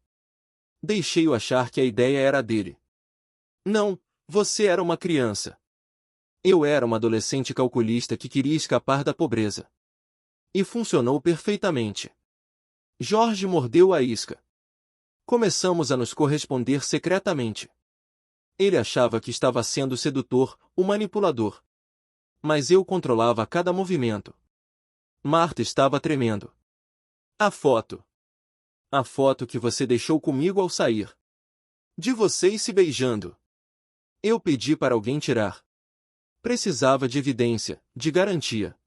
Deixei-o achar que a ideia era dele. Não, você era uma criança. Eu era uma adolescente calculista que queria escapar da pobreza. E funcionou perfeitamente. Jorge mordeu a isca. Começamos a nos corresponder secretamente. Ele achava que estava sendo sedutor, o manipulador. Mas eu controlava cada movimento. Marta estava tremendo. A foto. A foto que você deixou comigo ao sair. De vocês se beijando. Eu pedi para alguém tirar. Precisava de evidência, de garantia.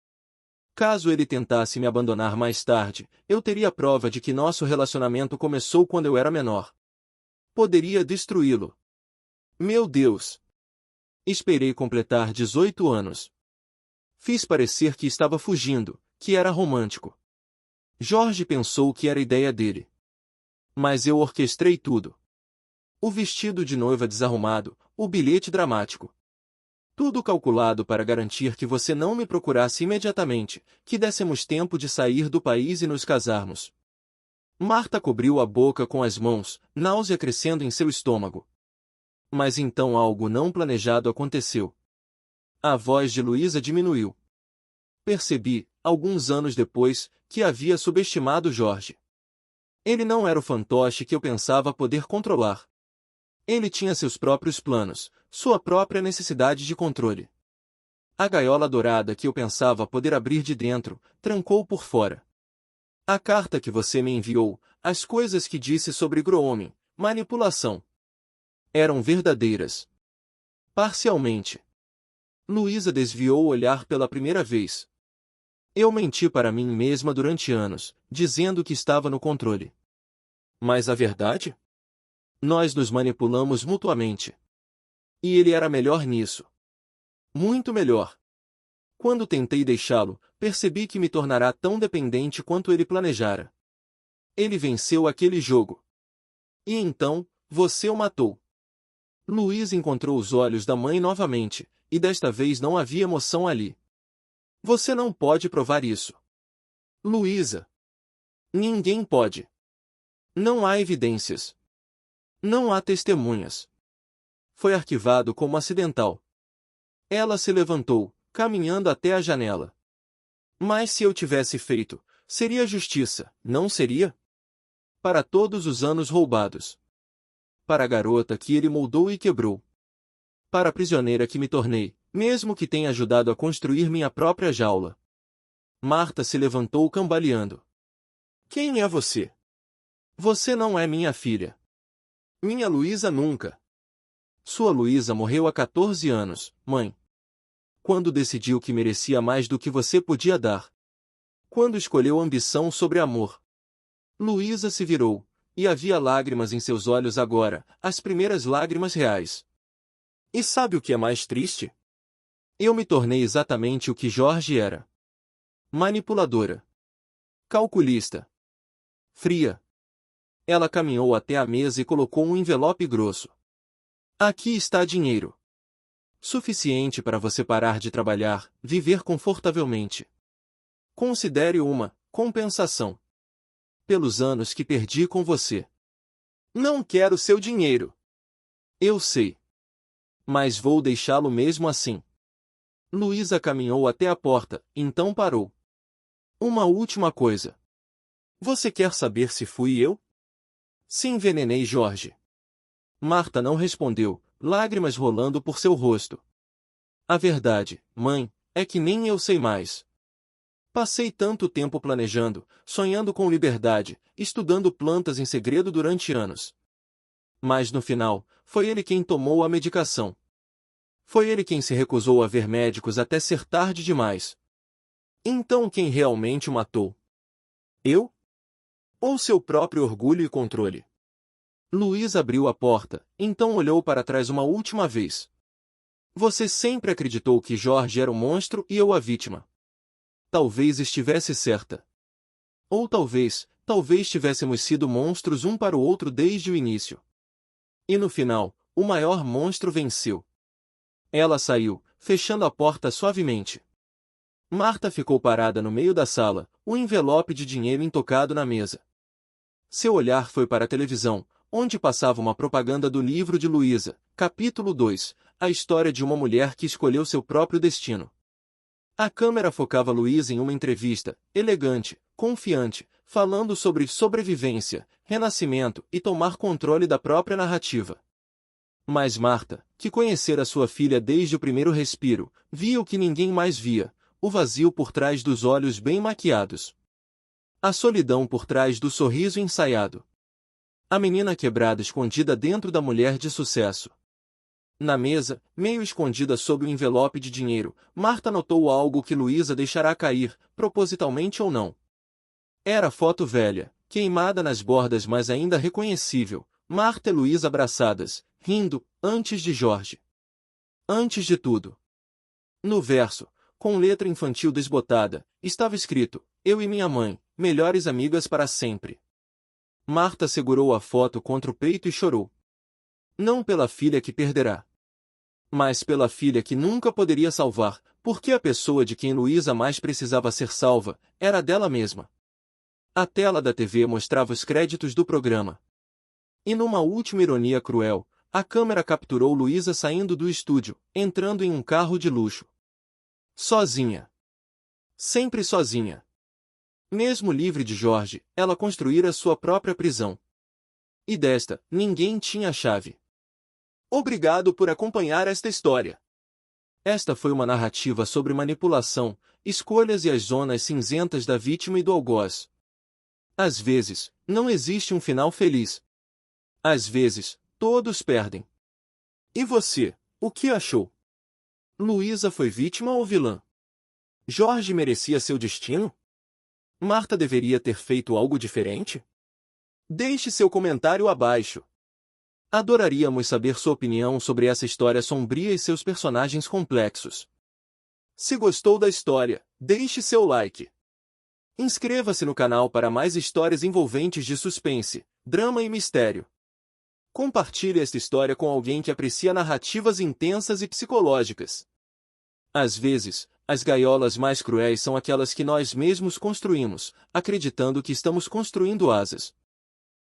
Caso ele tentasse me abandonar mais tarde, eu teria prova de que nosso relacionamento começou quando eu era menor. Poderia destruí-lo. Meu Deus! Esperei completar 18 anos. Fiz parecer que estava fugindo, que era romântico. Jorge pensou que era ideia dele. Mas eu orquestrei tudo. O vestido de noiva desarrumado, o bilhete dramático. Tudo calculado para garantir que você não me procurasse imediatamente, que dessemos tempo de sair do país e nos casarmos. Marta cobriu a boca com as mãos, náusea crescendo em seu estômago. Mas então algo não planejado aconteceu. A voz de Luísa diminuiu. Percebi, alguns anos depois, que havia subestimado Jorge. Ele não era o fantoche que eu pensava poder controlar. Ele tinha seus próprios planos, sua própria necessidade de controle. A gaiola dourada que eu pensava poder abrir de dentro, trancou por fora. A carta que você me enviou, as coisas que disse sobre grooming, manipulação, eram verdadeiras. Parcialmente. Luísa desviou o olhar pela primeira vez. Eu menti para mim mesma durante anos, dizendo que estava no controle. Mas a verdade? Nós nos manipulamos mutuamente. E ele era melhor nisso. Muito melhor. Quando tentei deixá-lo, percebi que me tornará tão dependente quanto ele planejara. Ele venceu aquele jogo. E então, você o matou. Luísa encontrou os olhos da mãe novamente, e desta vez não havia emoção ali. Você não pode provar isso. Luísa. Ninguém pode. Não há evidências. Não há testemunhas. Foi arquivado como acidental. Ela se levantou, caminhando até a janela. Mas se eu tivesse feito, seria justiça, não seria? Para todos os anos roubados. Para a garota que ele moldou e quebrou. Para a prisioneira que me tornei, mesmo que tenha ajudado a construir minha própria jaula. Marta se levantou cambaleando. Quem é você? Você não é minha filha. Minha Luísa nunca. Sua Luísa morreu há 14 anos, mãe. Quando decidiu que merecia mais do que você podia dar. Quando escolheu ambição sobre amor. Luísa se virou, e havia lágrimas em seus olhos agora, as primeiras lágrimas reais. E sabe o que é mais triste? Eu me tornei exatamente o que Jorge era. Manipuladora. Calculista. Fria. Ela caminhou até a mesa e colocou um envelope grosso. Aqui está dinheiro. Suficiente para você parar de trabalhar, viver confortavelmente. Considere uma compensação. Pelos anos que perdi com você. Não quero seu dinheiro. Eu sei. Mas vou deixá-lo mesmo assim. Luísa caminhou até a porta, então parou. Uma última coisa. Você quer saber se fui eu? Se envenenei Jorge. Marta não respondeu, lágrimas rolando por seu rosto. A verdade, mãe, é que nem eu sei mais. Passei tanto tempo planejando, sonhando com liberdade, estudando plantas em segredo durante anos. Mas no final, foi ele quem tomou a medicação. Foi ele quem se recusou a ver médicos até ser tarde demais. Então quem realmente o matou? Eu? Ou seu próprio orgulho e controle? Luísa abriu a porta, então olhou para trás uma última vez. Você sempre acreditou que Jorge era o monstro e eu a vítima. Talvez estivesse certa. Ou talvez tivéssemos sido monstros um para o outro desde o início. E no final, o maior monstro venceu. Ela saiu, fechando a porta suavemente. Marta ficou parada no meio da sala, o envelope de dinheiro intocado na mesa. Seu olhar foi para a televisão, onde passava uma propaganda do livro de Luísa, capítulo 2, a história de uma mulher que escolheu seu próprio destino. A câmera focava Luísa em uma entrevista, elegante, confiante, falando sobre sobrevivência, renascimento e tomar controle da própria narrativa. Mas Marta, que conhecera sua filha desde o primeiro respiro, via o que ninguém mais via, o vazio por trás dos olhos bem maquiados. A solidão por trás do sorriso ensaiado. A menina quebrada escondida dentro da mulher de sucesso. Na mesa, meio escondida sob o envelope de dinheiro, Marta notou algo que Luísa deixará cair, propositalmente ou não. Era a foto velha, queimada nas bordas mas ainda reconhecível, Marta e Luísa abraçadas, rindo, antes de Jorge. Antes de tudo. No verso, com letra infantil desbotada, estava escrito, eu e minha mãe, melhores amigas para sempre. Marta segurou a foto contra o peito e chorou. Não pela filha que perderá, mas pela filha que nunca poderia salvar, porque a pessoa de quem Luísa mais precisava ser salva era dela mesma. A tela da TV mostrava os créditos do programa. E numa última ironia cruel, a câmera capturou Luísa saindo do estúdio, entrando em um carro de luxo. Sozinha. Sempre sozinha. Mesmo livre de Jorge, ela construíra sua própria prisão. E desta, ninguém tinha a chave. Obrigado por acompanhar esta história. Esta foi uma narrativa sobre manipulação, escolhas e as zonas cinzentas da vítima e do algoz. Às vezes, não existe um final feliz. Às vezes, todos perdem. E você, o que achou? Luísa foi vítima ou vilã? Jorge merecia seu destino? Marta deveria ter feito algo diferente? Deixe seu comentário abaixo. Adoraríamos saber sua opinião sobre essa história sombria e seus personagens complexos. Se gostou da história, deixe seu like. Inscreva-se no canal para mais histórias envolventes de suspense, drama e mistério. Compartilhe esta história com alguém que aprecia narrativas intensas e psicológicas. Às vezes, as gaiolas mais cruéis são aquelas que nós mesmos construímos, acreditando que estamos construindo asas.